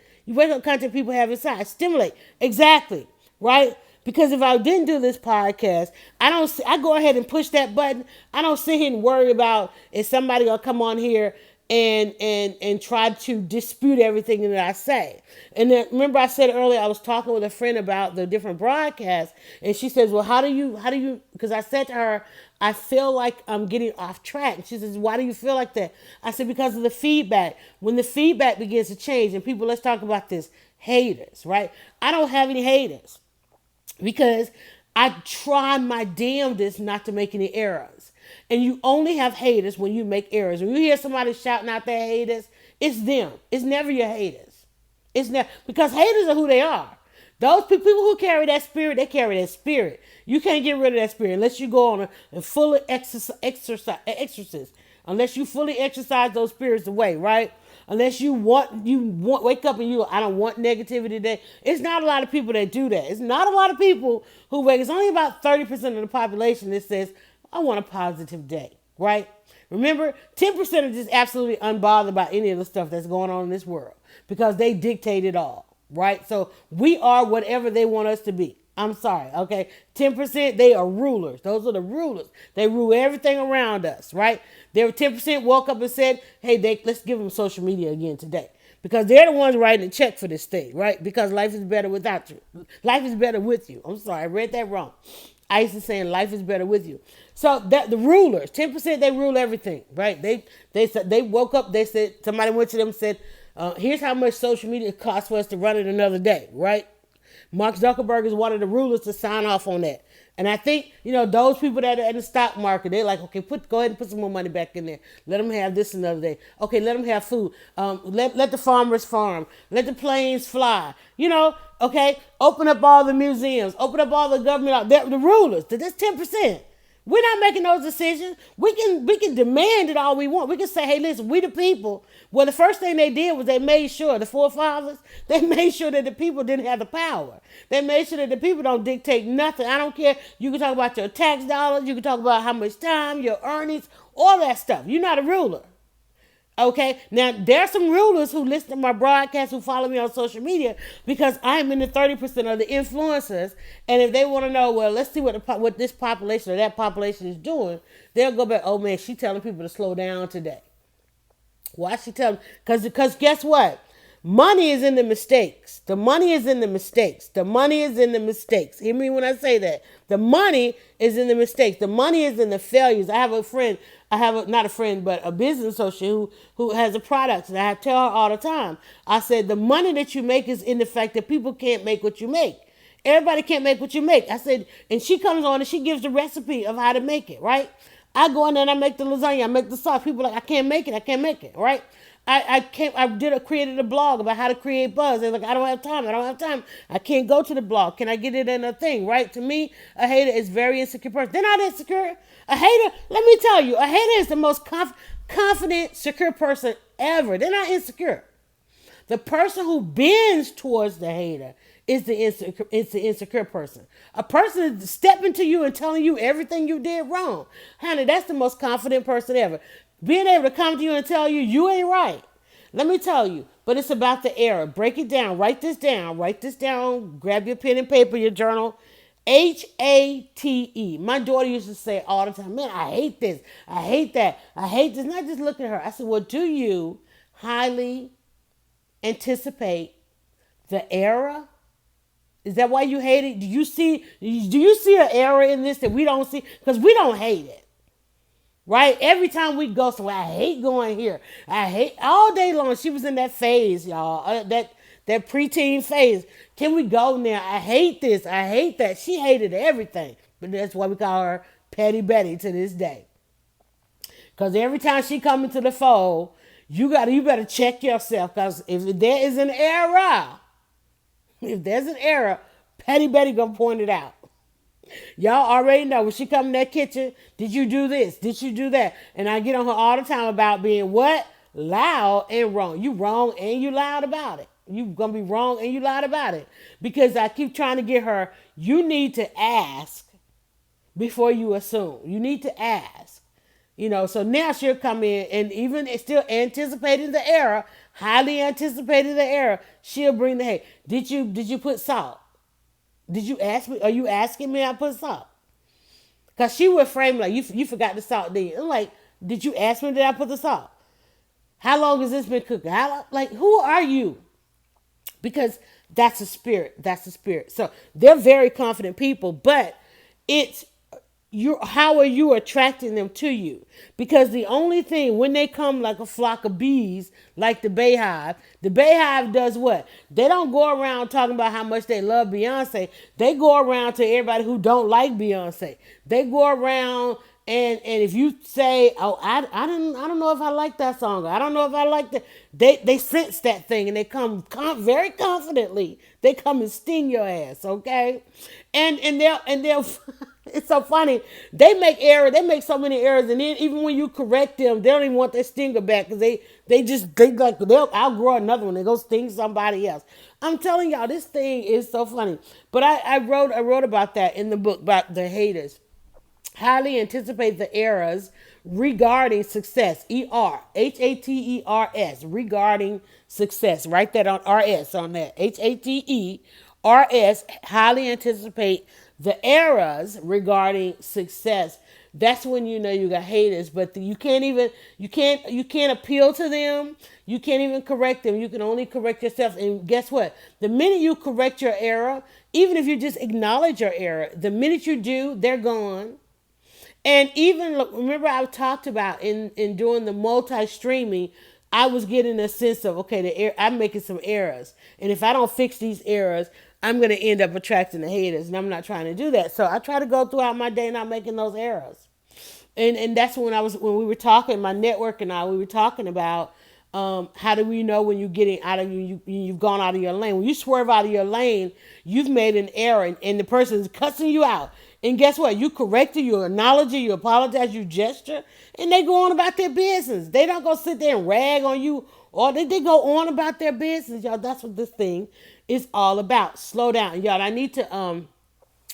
people have inside. Stimulate. Exactly. Right? Because if I didn't do this podcast, I go ahead and push that button. I don't sit here and worry about if somebody will come on here and try to dispute everything that I say. And then remember I said earlier, I was talking with a friend about the different broadcasts, and she says, well, how do you, because I said to her, I feel like I'm getting off track. And she says, why do you feel like that? I said, because of the feedback. When the feedback begins to change, and people, let's talk about this, haters, right? I don't have any haters because I try my damnedest not to make any errors. And you only have haters when you make errors. When you hear somebody shouting out their haters, it's them. It's never your haters. It's never, because haters are who they are. Those people who carry that spirit, they carry that spirit. You can't get rid of that spirit unless you go on a fully exorcist. Unless you fully exercise those spirits away, right? Unless you wake up and I don't want negativity today. It's not a lot of people that do that. It's not a lot of people who wake. It's only about 30% of the population that says, I want a positive day, right? Remember, 10% are just absolutely unbothered by any of the stuff that's going on in this world because they dictate it all, right? So we are whatever they want us to be. I'm sorry, okay? 10%, they are rulers. Those are the rulers. They rule everything around us, right? They were 10% woke up and said, hey, let's give them social media again today. Because they're the ones writing the check for this thing, right? Because life is better without you. Life is better with you. I'm sorry, I read that wrong. Ice is saying life is better with you. So that the rulers, 10%, they rule everything, right? They woke up, they said, somebody went to them and said, here's how much social media costs for us to run it another day, right? Mark Zuckerberg is one of the rulers to sign off on that. And I think, those people that are in the stock market, they're like, okay, go ahead and put some more money back in there. Let them have this another day. Okay, let them have food. Let the farmers farm. Let the planes fly. Okay, open up all the museums. Open up all the government. The rulers. That's 10%. We're not making those decisions. We can demand it all we want. We can say, hey, listen, we the people. Well, the first thing they did was they made sure, the forefathers, they made sure that the people didn't have the power. They made sure that the people don't dictate nothing. I don't care. You can talk about your tax dollars. You can talk about how much time, your earnings, all that stuff. You're not a ruler. Okay, now there are some rulers who listen to my broadcast, who follow me on social media, because I'm in the 30% of the influencers. And if they want to know, well, let's see what this population or that population is doing, they'll go back, oh man, she's telling people to slow down today. Why she telling? Because guess what? Money is in the mistakes. The money is in the mistakes. The money is in the mistakes. Hear me when I say that. The money is in the mistakes. The money is in the failures. I have a friend. Not a friend, but a business associate who has a product, and I tell her all the time. I said the money that you make is in the fact that people can't make what you make. Everybody can't make what you make. I said, and she comes on and she gives the recipe of how to make it, right? I go in there and I make the lasagna, I make the sauce. People are like, I can't make it, right? Created a blog about how to create buzz. They're like, I don't have time. I can't go to the blog. Can I get it in a thing, right? To me, a hater is very insecure person. They're not insecure. A hater, let me tell you, a hater is the most confident, secure person ever. They're not insecure. The person who bends towards the hater is the insecure person. A person is stepping to you and telling you everything you did wrong. Honey, that's the most confident person ever. Being able to come to you and tell you you ain't right. Let me tell you, but it's about the error. Break it down. Write this down. Grab your pen and paper, your journal. HATE. My daughter used to say all the time, man, I hate this. I hate that. I hate this. And I just looked at her. I said, well, do you highly anticipate the error? Is that why you hate it? Do you see an error in this that we don't see? Because we don't hate it. Right? Every time we go somewhere, I hate going here. I hate all day long. She was in that phase, y'all. That preteen phase. Can we go now? I hate this. I hate that. She hated everything. But that's why we call her Petty Betty to this day. Because every time she come into the fold, you better check yourself. Because if there is an error, Petty Betty gonna point it out. Y'all already know when she come in that kitchen, did you do this? Did you do that? And I get on her all the time about being what? Loud and wrong. You wrong and you loud about it. You gonna be wrong and you lied about it. Because I keep trying to get her, you need to ask before you assume. You need to ask. So now she'll come in and even still anticipating the error, highly anticipating the error, she'll bring the, hey, did you put salt? Did you ask me? Are you asking me I put salt? Because she would frame like, you forgot the salt, did you? I'm like, did you ask me that I put the salt? How long has this been cooking? Who are you? Because that's a spirit. So they're very confident people, but it's how are you attracting them to you? Because the only thing, when they come like a flock of bees, like the Bayhive does what? They don't go around talking about how much they love Beyonce. They go around to everybody who don't like Beyonce. They go around and if you say, oh, I don't know if I like that song. I don't know if I like that. They sense that thing and they come very confidently. They come and sting your ass, okay? And they'll it's so funny. They make so many errors, and then even when you correct them, they don't even want their stinger back because they they'll outgrow another one. They go sting somebody else. I'm telling y'all, this thing is so funny. But I wrote about that in the book about the haters. Highly anticipate the errors regarding success. HATERS regarding success. Write that on RS on that. HATERS RS, highly anticipate the eras regarding success. That's when you know you got haters, but you can't even you can't appeal to them. You can't even correct them. You can only correct yourself. And guess what? The minute you correct your error, even if you just acknowledge your error, the minute you do, they're gone. And even look, remember I talked about in doing the multi-streaming, I was getting a sense of okay, I'm making some errors, and if I don't fix these errors, I'm going to end up attracting the haters, and I'm not trying to do that. So I try to go throughout my day not making those errors. And that's when we were talking, my network and I, we were talking about how do we know when you're getting out of you've gone out of your lane. When you swerve out of your lane, you've made an error, and the person is cussing you out. And guess what? You correct it, you acknowledge it, you apologize, you gesture, and they go on about their business. They don't go sit there and rag on you, or they go on about their business, y'all. That's what this thing is all about. Slow down, y'all. I need to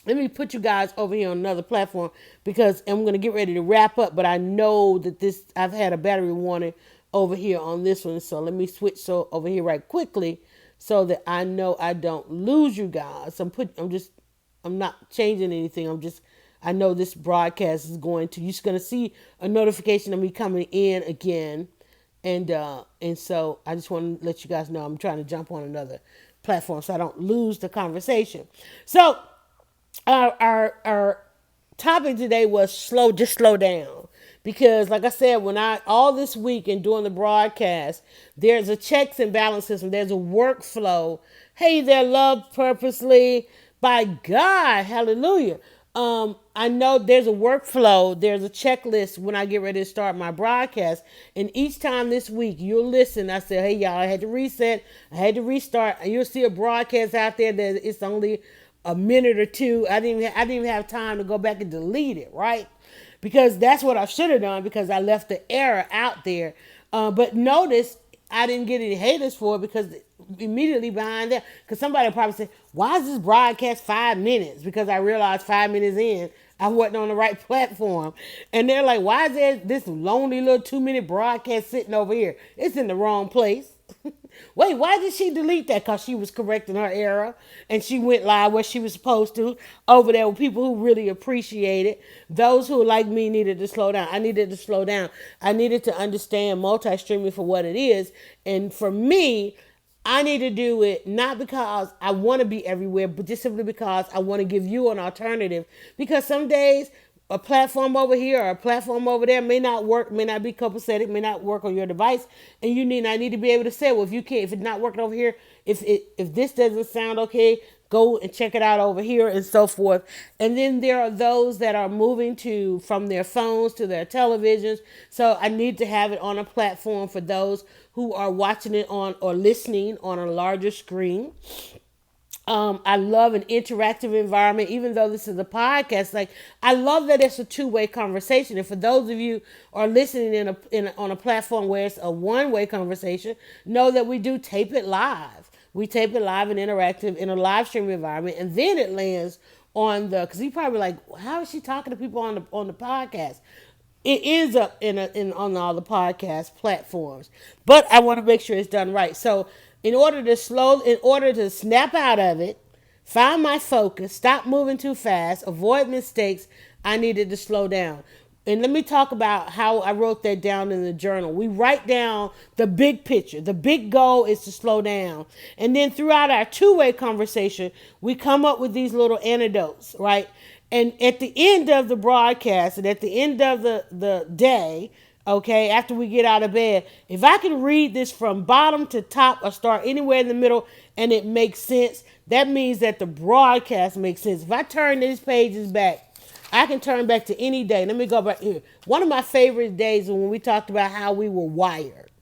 let me put you guys over here on another platform because I'm going to get ready to wrap up. But I know that I've had a battery warning over here on this one. So let me switch over here right quickly so that I know I don't lose you guys. I'm not changing anything. I know this broadcast is you're just going to see a notification of me coming in again. And so I just want to let you guys know I'm trying to jump on another platform so I don't lose the conversation. So our topic today was slow down. Because like I said, when all this week and doing the broadcast, there's a checks and balances and there's a workflow. Hey there, love purposely. By God, hallelujah. I know there's a workflow, there's a checklist when I get ready to start my broadcast. And each time this week you'll listen, I say, hey y'all, I had to reset, I had to restart. And you'll see a broadcast out there that it's only a minute or two. I didn't even have time to go back and delete it, right? Because that's what I should have done because I left the error out there. But notice I didn't get any haters for it because immediately behind that, because somebody probably said, why is this broadcast 5 minutes? Because I realized 5 minutes in, I wasn't on the right platform. And they're like, why is there this lonely little 2-minute broadcast sitting over here? It's in the wrong place. Wait, why did she delete that? Because she was correcting her error and she went live where she was supposed to. Over there with people who really appreciate it. Those who, like me, needed to slow down. I needed to slow down. I needed to understand multi-streaming for what it is. And for me, I need to do it not because I want to be everywhere, but just simply because I want to give you an alternative. Because some days a platform over here or a platform over there may not work, may not be copacetic, may not work on your device, and I need to be able to say, well, if it's not working over here, if this doesn't sound okay, go and check it out over here and so forth. And then there are those that are moving from their phones to their televisions. So I need to have it on a platform for those who are watching it on or listening on a larger screen. I love an interactive environment, even though this is a podcast. Like I love that it's a two-way conversation. And for those of you who are listening on a platform where it's a one-way conversation, know that we do tape it live. We tape it live and interactive in a live stream environment, and then it lands on because you probably like, how is she talking to people on the podcast? It ends up on all the podcast platforms, but I want to make sure it's done right. So in order to snap out of it, find my focus, stop moving too fast, avoid mistakes, I needed to slow down. And let me talk about how I wrote that down in the journal. We write down the big picture. The big goal is to slow down. And then throughout our two-way conversation, we come up with these little anecdotes, right? And at the end of the broadcast and at the end of the day, okay, after we get out of bed, if I can read this from bottom to top or start anywhere in the middle and it makes sense, that means that the broadcast makes sense. If I turn these pages back, I can turn back to any day. Let me go back here. One of my favorite days when we talked about how we were wired.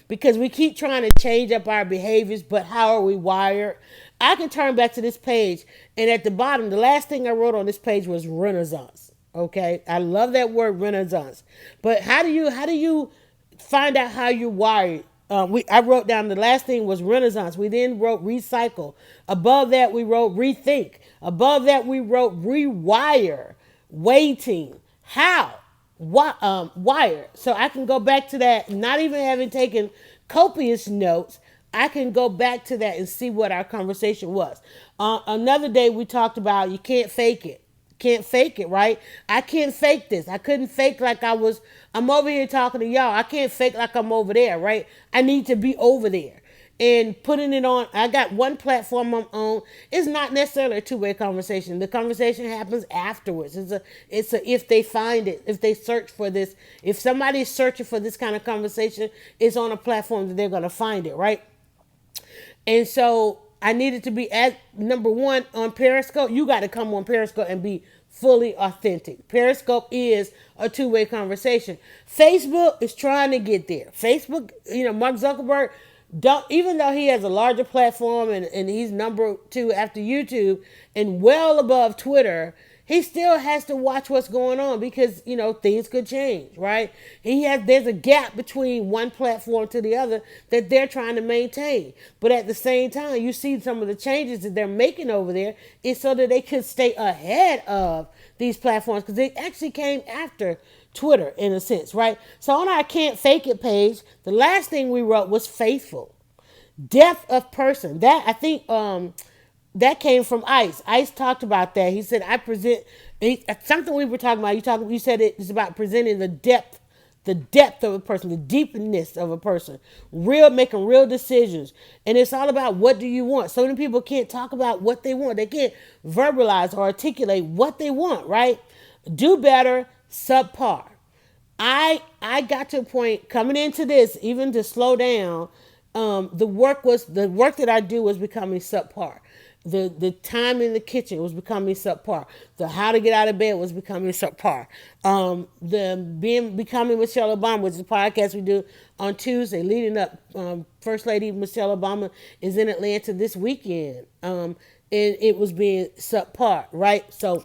Because we keep trying to change up our behaviors, but how are we wired? I can turn back to this page, and at the bottom, the last thing I wrote on this page was Renaissance. Okay, I love that word Renaissance. But how do you find out how you're wired? I wrote down the last thing was Renaissance. We then wrote recycle. Above that, we wrote rethink. Above that, we wrote rewire, waiting, how, wire. So I can go back to that, not even having taken copious notes. I can go back to that and see what our conversation was. Another day we talked about you can't fake it. Can't fake it, right? I can't fake this. I couldn't fake like I'm over here talking to y'all. I can't fake like I'm over there, right? I need to be over there. And putting it on, I got one platform I'm on. It's not necessarily a two-way conversation. The conversation happens afterwards. It's a if they find it, if they search for this, if somebody's searching for this kind of conversation, it's on a platform that they're gonna find it, right? And so I needed to be at number one on Periscope. You got to come on Periscope and be fully authentic. Periscope is a two-way conversation. Facebook is trying to get there. Facebook, Mark Zuckerberg, don't, even though he has a larger platform and he's number two after YouTube and well above Twitter, he still has to watch what's going on because things could change, right? There's a gap between one platform to the other that they're trying to maintain. But at the same time, you see some of the changes that they're making over there is so that they could stay ahead of these platforms because they actually came after Twitter in a sense, right? So on our Can't Fake It page, the last thing we wrote was faithful. Depth of person. That I think that came from Ice. Ice talked about that. He said I present something we were talking about. You said it's about presenting the depth of a person, the deepness of a person, making real decisions. And it's all about what do you want. So many people can't talk about what they want. They can't verbalize or articulate what they want, right? Do better, subpar. I got to a point coming into this, even to slow down. The work that I do was becoming subpar. The time in the kitchen was becoming subpar. The how to get out of bed was becoming subpar. Becoming Michelle Obama, which is a podcast we do on Tuesday, leading up. First Lady Michelle Obama is in Atlanta this weekend, and it was being subpar, right? So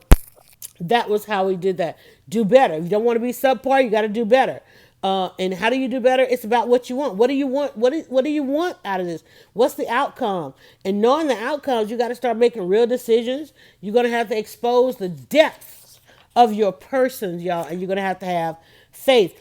that was how we did that. Do better. If you don't want to be subpar, you got to do better. And how do you do better? It's about what you want. What do you want? What do you want out of this? What's the outcome? And knowing the outcomes, you got to start making real decisions. You're going to have to expose the depths of your persons, y'all. And you're going to have faith.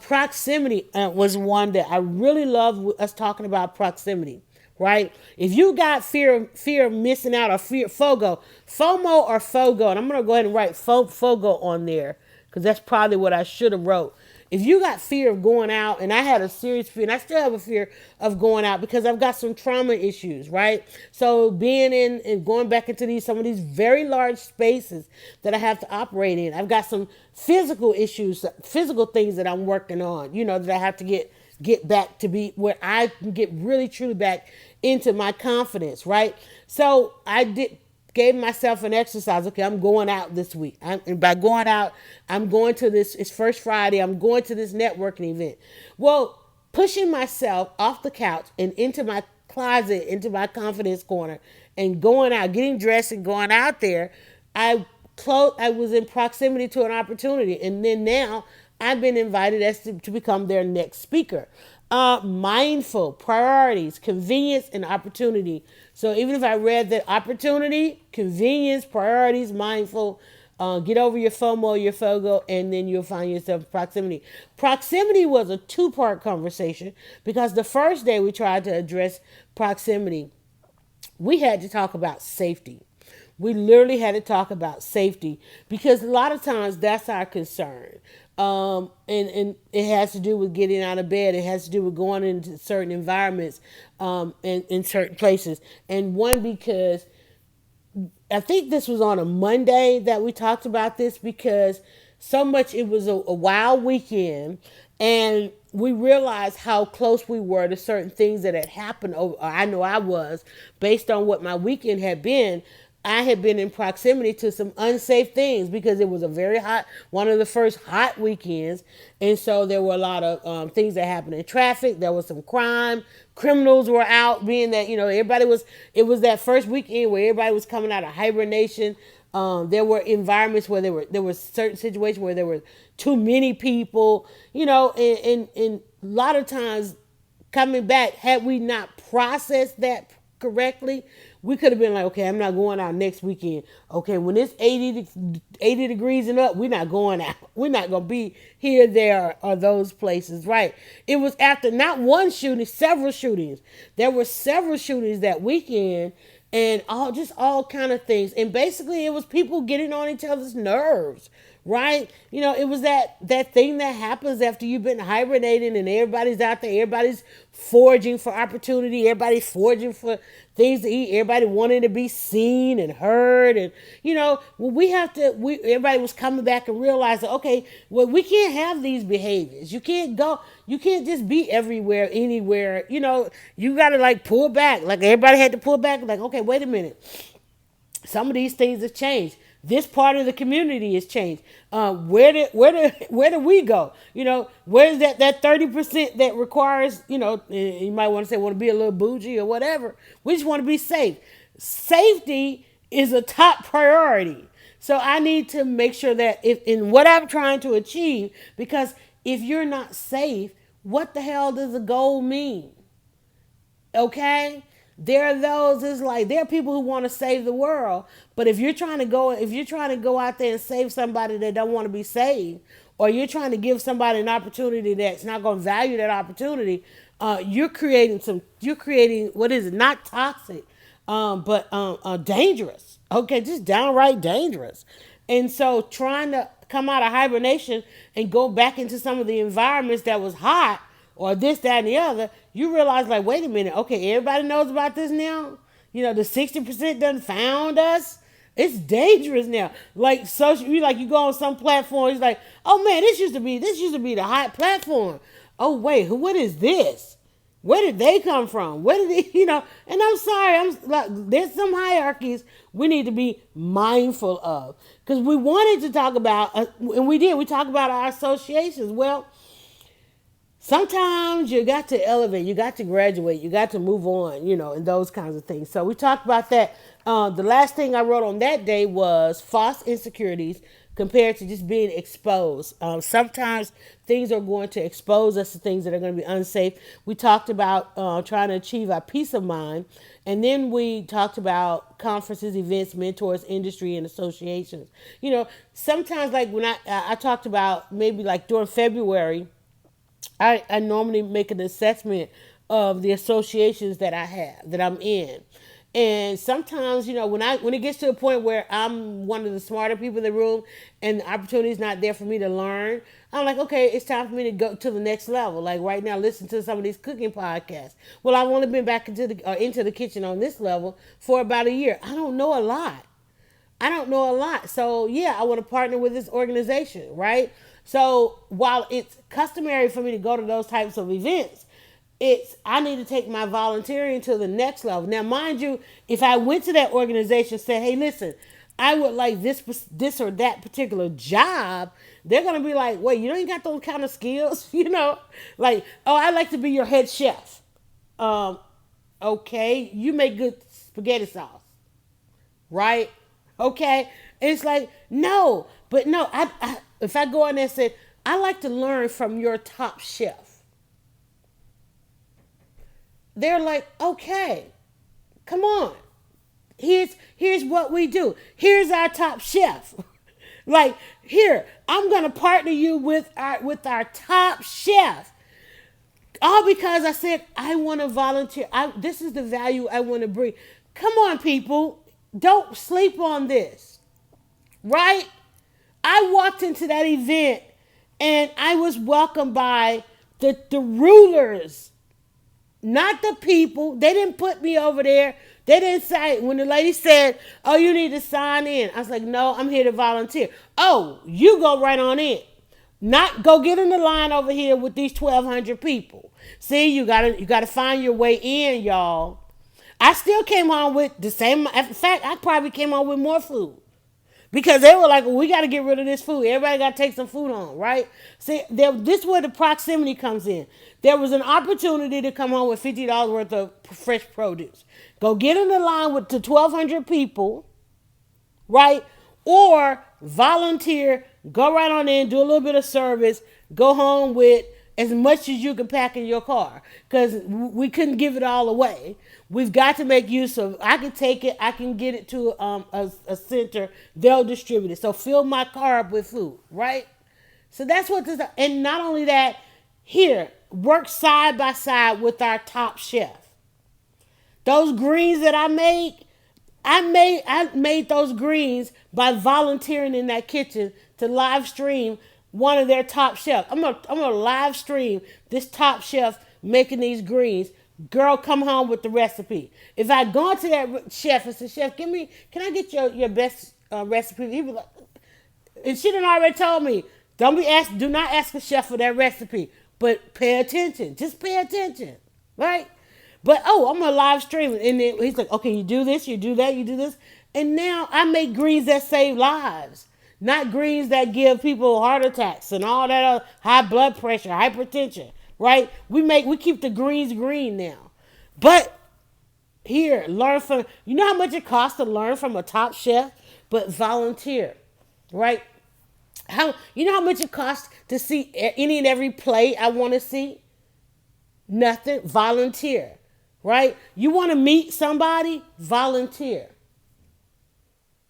Proximity was one that I really love us talking about proximity. Right? If you got fear of missing out or FOMO or FOGO, and I'm gonna go ahead and write FOGO on there because that's probably what I should have wrote. If you got fear of going out, and I had a serious fear, and I still have a fear of going out because I've got some trauma issues, right? So being in and going back into some of these very large spaces that I have to operate in, I've got some physical issues, physical things that I'm working on, that I have to get back to be where I can get really truly back into my confidence, right? So gave myself an exercise. Okay, I'm going out this week. And by going out, I'm going to this, it's First Friday, I'm going to this networking event. Well, pushing myself off the couch and into my closet, into my confidence corner, and going out, getting dressed and going out there, I was in proximity to an opportunity. And then now I've been invited to become their next speaker. Mindful, priorities, convenience, and opportunity. So even if I read that opportunity, convenience, priorities, mindful, get over your FOMO, your FOGO, and then you'll find yourself in proximity. Proximity was a two-part conversation because the first day we tried to address proximity, we had to talk about safety. We literally had to talk about safety because a lot of times that's our concern. And it has to do with getting out of bed. It has to do with going into certain environments, and in certain places. And one, because I think this was on a Monday that we talked about this because so much, it was a wild weekend and we realized how close we were to certain things that had happened. I know I was, based on what my weekend had been. I had been in proximity to some unsafe things because it was one of the first hot weekends. And so there were a lot of things that happened in traffic. There was some crime. Criminals were out, being that, it was that first weekend where everybody was coming out of hibernation. There were environments where there was certain situations where there were too many people, and a lot of times coming back, had we not processed that correctly, We could have been like, okay, I'm not going out next weekend. Okay, when it's 80 degrees and up, we're not going out. We're not going to be here, there, or those places, right? It was after not one shooting, several shootings. There were several shootings that weekend, and all kind of things. And basically, it was people getting on each other's nerves, right? It was that thing that happens after you've been hibernating and everybody's out there, everybody's foraging for opportunity, everybody's foraging for things to eat, everybody wanting to be seen and heard. And well, everybody was coming back and realizing, okay, well, we can't have these behaviors. You can't just be everywhere, anywhere. You gotta like pull back. Like everybody had to pull back, like, okay, wait a minute, some of these things have changed. This part of the community has changed. Where do we go? Where's that 30% that requires? You might want to say want to be a little bougie or whatever. We just want to be safe. Safety is a top priority. So I need to make sure that if in what I'm trying to achieve, because if you're not safe, what the hell does a goal mean? Okay, there are people who want to save the world, but if you're trying to go out there and save somebody that don't want to be saved, or you're trying to give somebody an opportunity that's not going to value that opportunity, you're creating what is it, not toxic, but dangerous. Okay, just downright dangerous. And so trying to come out of hibernation and go back into some of the environments that was hot, or this, that, and the other, you realize, like, wait a minute, okay, everybody knows about this now. The 60% done found us. It's dangerous now. Like social, you go on some platform, it's like, oh man, this used to be the hot platform. Oh wait, what is this? Where did they come from? Where did they, And I'm sorry, I'm like, there's some hierarchies we need to be mindful of, because we wanted to talk about, and we did. We talked about our associations. Well, sometimes you got to elevate, you got to graduate, you got to move on, and those kinds of things. So we talked about that. The last thing I wrote on that day was false insecurities compared to just being exposed. Sometimes things are going to expose us to things that are going to be unsafe. We talked about trying to achieve our peace of mind. And then we talked about conferences, events, mentors, industry, and associations. Sometimes like when I talked about maybe like during February, I normally make an assessment of the associations that I have, that I'm in. And sometimes, when it gets to a point where I'm one of the smarter people in the room and the opportunity is not there for me to learn, I'm like, okay, it's time for me to go to the next level. Like right now, listen to some of these cooking podcasts. Well, I've only been back into the kitchen on this level for about a year. I don't know a lot. So yeah, I want to partner with this organization, right? So while it's customary for me to go to those types of events, I need to take my volunteering to the next level. Now, mind you, if I went to that organization and said, hey, listen, I would like this or that particular job, they're gonna be like, wait, you ain't got those kind of skills, Like, oh, I'd like to be your head chef. Okay, you make good spaghetti sauce, right? Okay, it's like no, but no. If I go in there and say I like to learn from your top chef, they're like, okay, come on. Here's what we do. Here's our top chef. Like here, I'm gonna partner you with our top chef. All because I said I want to volunteer. This is the value I want to bring. Come on, people. Don't sleep on this. Right? I walked into that event and I was welcomed by the rulers, not the people. They didn't put me over there. They didn't say, when the lady said, oh, you need to sign in. I was like, no, I'm here to volunteer. Oh, you go right on in. Not go get in the line over here with these 1,200 people. See, you gotta find your way in, y'all. I still came home with the same. In fact, I probably came home with more food because they were like, well, we got to get rid of this food. Everybody got to take some food home, right? See, this is where the proximity comes in. There was an opportunity to come home with $50 worth of fresh produce. Go get in the line with the 1,200 people, right? Or volunteer, go right on in, do a little bit of service, go home with as much as you can pack in your car because we couldn't give it all away. We've got to make use of. I can take it. I can get it to a center. They'll distribute it. So fill my car up with food, right? So that's what this. And not only that, here work side by side with our top chef. Those greens that I made those greens by volunteering in that kitchen to live stream one of their top chefs. I'm gonna live stream this top chef making these greens. Girl, come home with the recipe. If I gone to that chef and said, "Chef, can I get your best recipe?" He was like, and she done already told me, do not ask a chef for that recipe, but pay attention. Just pay attention, right? But I'm gonna live stream it, and then he's like, okay, you do this, you do that, you do this, and now I make greens that save lives, not greens that give people heart attacks and all that other high blood pressure, hypertension, right? We keep the greens green now, but here learn from. You know how much it costs to learn from a top chef, but volunteer, right? How you know how much it costs to see any and every play I want to see? Nothing. Volunteer, right? You want to meet somebody? Volunteer.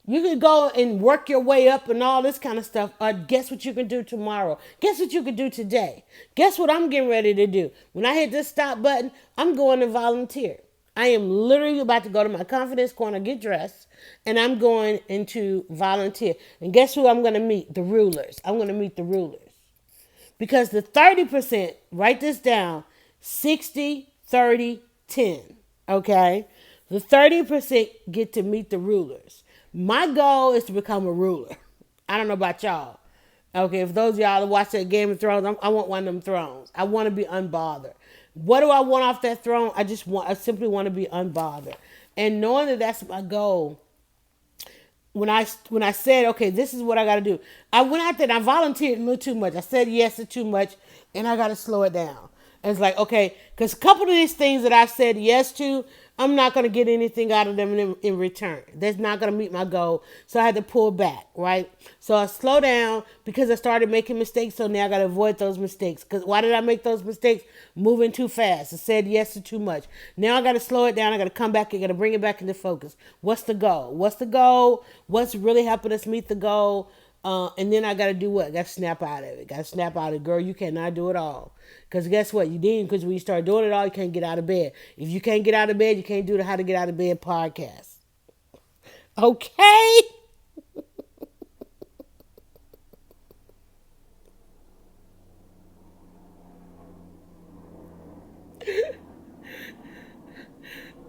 You can go and work your way up and all this kind of stuff. Guess what you can do tomorrow? Guess what you can do today? Guess what I'm getting ready to do? When I hit this stop button, I'm going to volunteer. I am literally about to go to my confidence corner, get dressed, and I'm going into volunteer. And guess who I'm going to meet? The rulers. I'm going to meet the rulers. Because the 30%, write this down, 60, 30, 10. Okay? The 30% get to meet the rulers. My goal is to become a ruler. I don't know about y'all. Okay, if those of y'all that watch that Game of Thrones, I want one of them thrones. I want to be unbothered. What do I want off that throne? I simply want to be unbothered. And knowing that that's my goal, when I said, okay, this is what I got to do, I went out there and I volunteered a little too much. I said yes to too much, and I got to slow it down. And it's like, okay, because a couple of these things that I said yes to, I'm not going to get anything out of them in return. That's not going to meet my goal. So I had to pull back, right? So I slowed down because I started making mistakes. So now I got to avoid those mistakes. Because why did I make those mistakes? Moving too fast. I said yes to too much. Now I got to slow it down. I got to come back. I got to bring it back into focus. What's the goal? What's the goal? What's really helping us meet the goal? And then I got to do what? I got to snap out of it. Got to snap out of it. Girl, you cannot do it all. Because guess what? You didn't. Because when you start doing it all, you can't get out of bed. If you can't get out of bed, you can't do the How to Get Out of Bed podcast. Okay?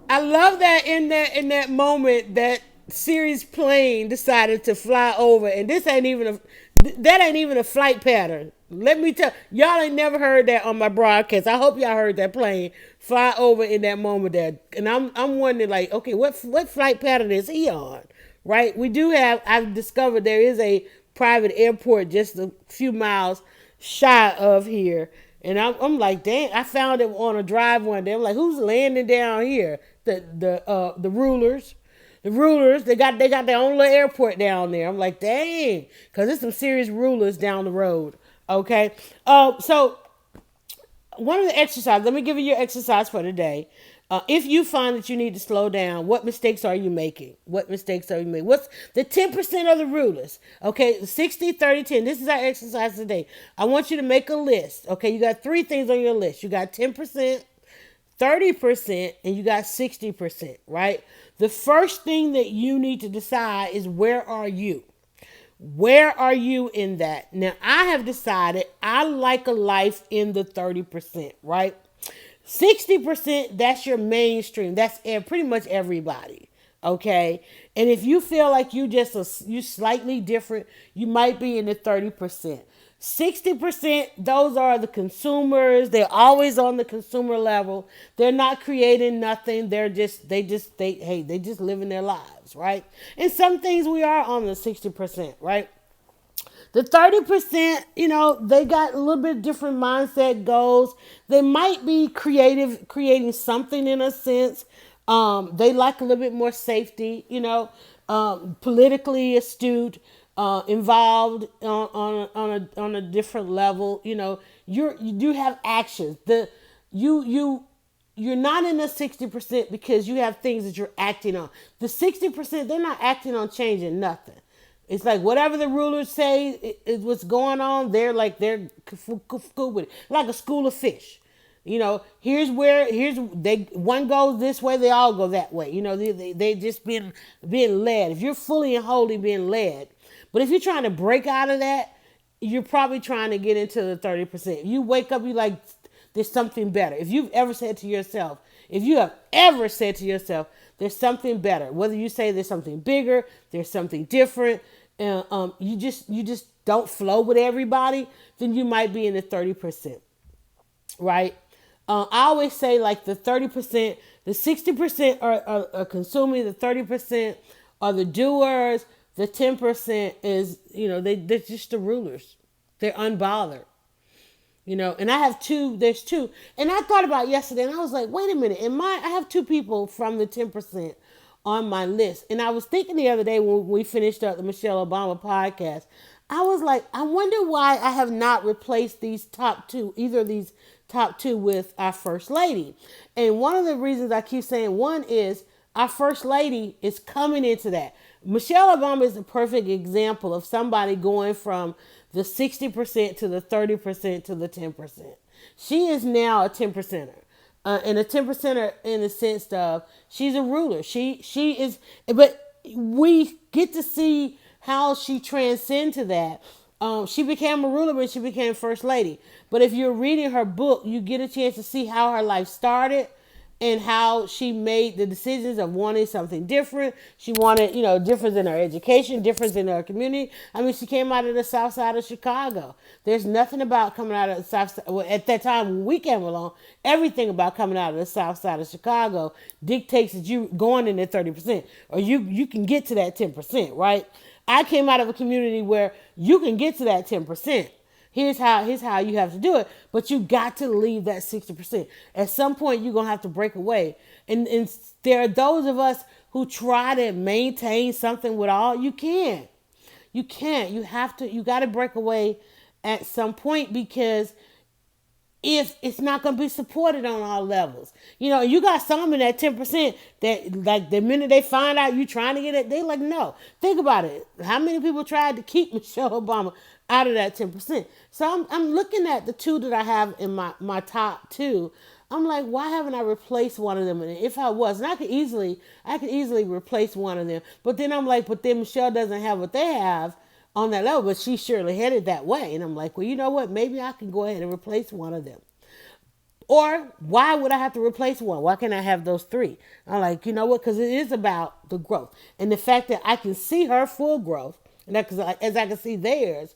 I love that in that moment that series plane decided to fly over, and that ain't even a flight pattern. Let me tell y'all, ain't never heard that on my broadcast. I hope y'all heard that plane fly over in that moment there, and I'm wondering like, okay, what flight pattern is he on? Right? I've discovered there is a private airport just a few miles shy of here. And I'm like, dang, I found it on a drive one day. I'm like, who's landing down here? The rulers. The rulers, they got their own little airport down there. I'm like, dang, because there's some serious rulers down the road. Okay. So one of the exercises, let me give you your exercise for today. If you find that you need to slow down, what mistakes are you making? What mistakes are you making? What's the 10% of the rulers? Okay, 60, 30, 10. This is our exercise today. I want you to make a list. Okay, you got 3 things on your list. You got 10%, 30%, and you got 60%, right? The first thing that you need to decide is where are you? Where are you in that? Now, I have decided I like a life in the 30%, right? 60%, that's your mainstream. That's pretty much everybody. Okay. And if you feel like you slightly different, you might be in the 30%. 60%, those are the consumers. They're always on the consumer level. They're not creating nothing. They just living their lives, right? And some things we are on the 60%, right? The 30%, they got a little bit different mindset goals. They might be creating something in a sense. They like a little bit more safety, politically astute. involved on a different level. You do have actions. You're not in the 60% because you have things that you're acting on. The 60%, they're not acting on changing nothing. It's like whatever the rulers say is what's going on. They're cool with it, like a school of fish. Here's they one goes this way, they all go that way. They just being led. If you're fully and wholly being led, but if you're trying to break out of that, you're probably trying to get into the 30%. You wake up, you like there's something better. If you have ever said to yourself, there's something better. Whether you say there's something bigger, there's something different, you just don't flow with everybody, then you might be in the 30%, right? I always say like the 30%, the 60% are consuming, the 30% are the doers, the 10% is, they're just the rulers. They're unbothered. And I have there's two. And I thought about yesterday and I was like, wait a minute, I have two people from the 10% on my list. And I was thinking the other day when we finished up the Michelle Obama podcast, I was like, I wonder why I have not replaced either of these top two with our first lady. And one of the reasons I keep saying one is our first lady is coming into that. Michelle Obama is a perfect example of somebody going from the 60% to the 30% to the 10%. She is now a 10%er. And a 10%er in the sense of she's a ruler. She is, but we get to see how she transcended to that. She became a ruler when she became first lady. But if you're reading her book, you get a chance to see how her life started and how she made the decisions of wanting something different. She wanted, difference in her education, difference in her community. I mean, she came out of the south side of Chicago. There's nothing about coming out of the south side. Well, at that time when we came along, everything about coming out of the south side of Chicago dictates that you going in at 30%, or you can get to that 10%, right? I came out of a community where you can get to that 10%. Here's how you have to do it. But you got to leave that 60%. At some point, you're going to have to break away. And there are those of us who try to maintain something with all. You can't. You can't. You got to break away at some point, because if it's not going to be supported on all levels. You got some in that 10% that, like, the minute they find out you trying to get it, they like, no. Think about it. How many people tried to keep Michelle Obama out of that 10%? So I'm looking at the two that I have in my top two. I'm like, why haven't I replaced one of them? And if I was, and I could easily replace one of them. But then I'm like, but then Michelle doesn't have what they have on that level, but she's surely headed that way. And I'm like, well, you know what? Maybe I can go ahead and replace one of them. Or why would I have to replace one? Why can't I have those three? I'm like, you know what? Because it is about the growth. And the fact that I can see her full growth, and that, as I can see theirs,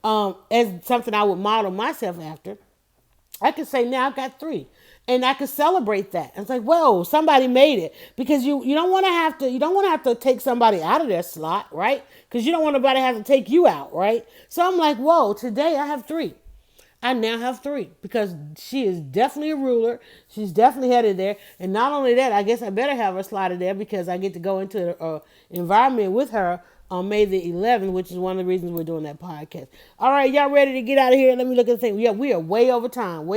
as something I would model myself after, I can say now I've got three. And I can celebrate that. It's like, whoa, somebody made it. Because you don't want to have to take somebody out of their slot, right? Because you don't want nobody to have to take you out, right? So I'm like, whoa, today I have three. I now have three, because she is definitely a ruler. She's definitely headed there. And not only that, I guess I better have her slotted there, because I get to go into the environment with her on May the 11th, which is one of the reasons we're doing that podcast. All right, y'all ready to get out of here? Let me look at the thing. Yeah, we are way over time.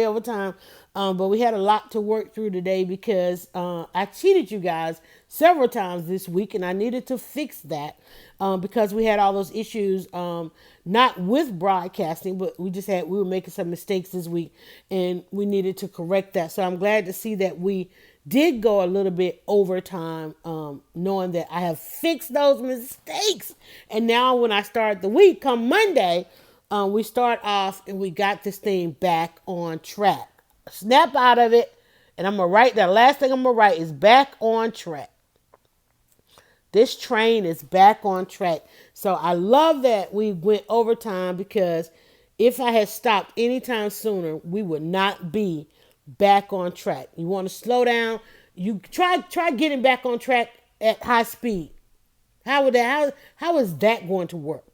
But we had a lot to work through today, because I cheated you guys several times this week, and I needed to fix that because we had all those issues, not with broadcasting, but we were making some mistakes this week, and we needed to correct that. So I'm glad to see that we did go a little bit over time, knowing that I have fixed those mistakes. And now when I start the week, come Monday, we start off and we got this thing back on track. Snap out of it. And I'm going to write, that last thing I'm going to write is back on track. This train is back on track. So I love that we went overtime, because if I had stopped anytime sooner, we would not be back on track. You want to slow down. You try getting back on track at high speed. How is that going to work?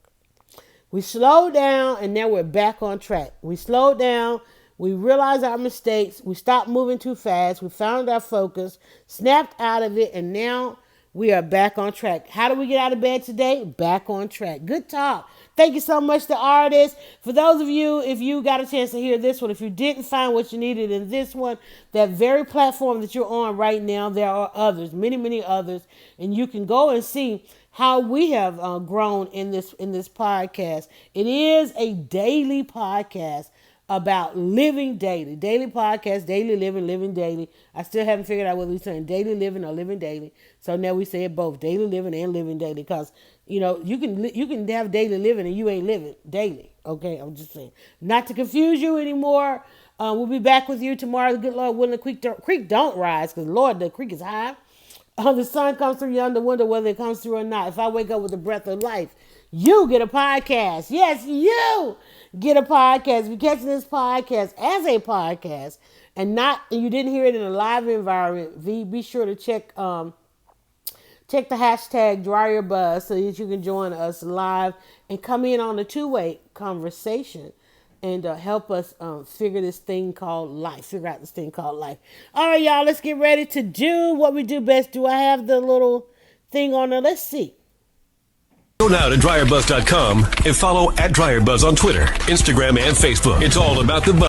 We slowed down and now we're back on track. We slowed down. We realized our mistakes. We stopped moving too fast. We found our focus, snapped out of it, and now We are back on track. How do we get out of bed today? Back on track. Good talk. Thank you so much to artists. For those of you, if you got a chance to hear this one, if you didn't find what you needed in this one, that very platform that you're on right now, there are others, many, many others, and you can go and see how we have grown in this podcast. It is a daily podcast about living daily. Daily podcast, daily living, living daily. I still haven't figured out whether we're saying daily living or living daily. So now we say it both, daily living and living daily, because you can have daily living and you ain't living daily. Okay, I'm just saying. Not to confuse you anymore. We'll be back with you tomorrow. The good Lord willing, the creek don't rise, because Lord, the creek is high. The sun comes through yonder window, whether it comes through or not. If I wake up with the breath of life, you get a podcast. Yes, you get a podcast. If you're catching this podcast as a podcast and you didn't hear it in a live environment, be sure to check the hashtag Dryerbuzz so that you can join us live and come in on a two-way conversation and help us figure out this thing called life. All right, y'all, let's get ready to do what we do best. Do I have the little thing on there? Let's see. Go now to Dryerbuzz.com and follow @Dryerbuzz on Twitter, Instagram, and Facebook. It's all about the buzz.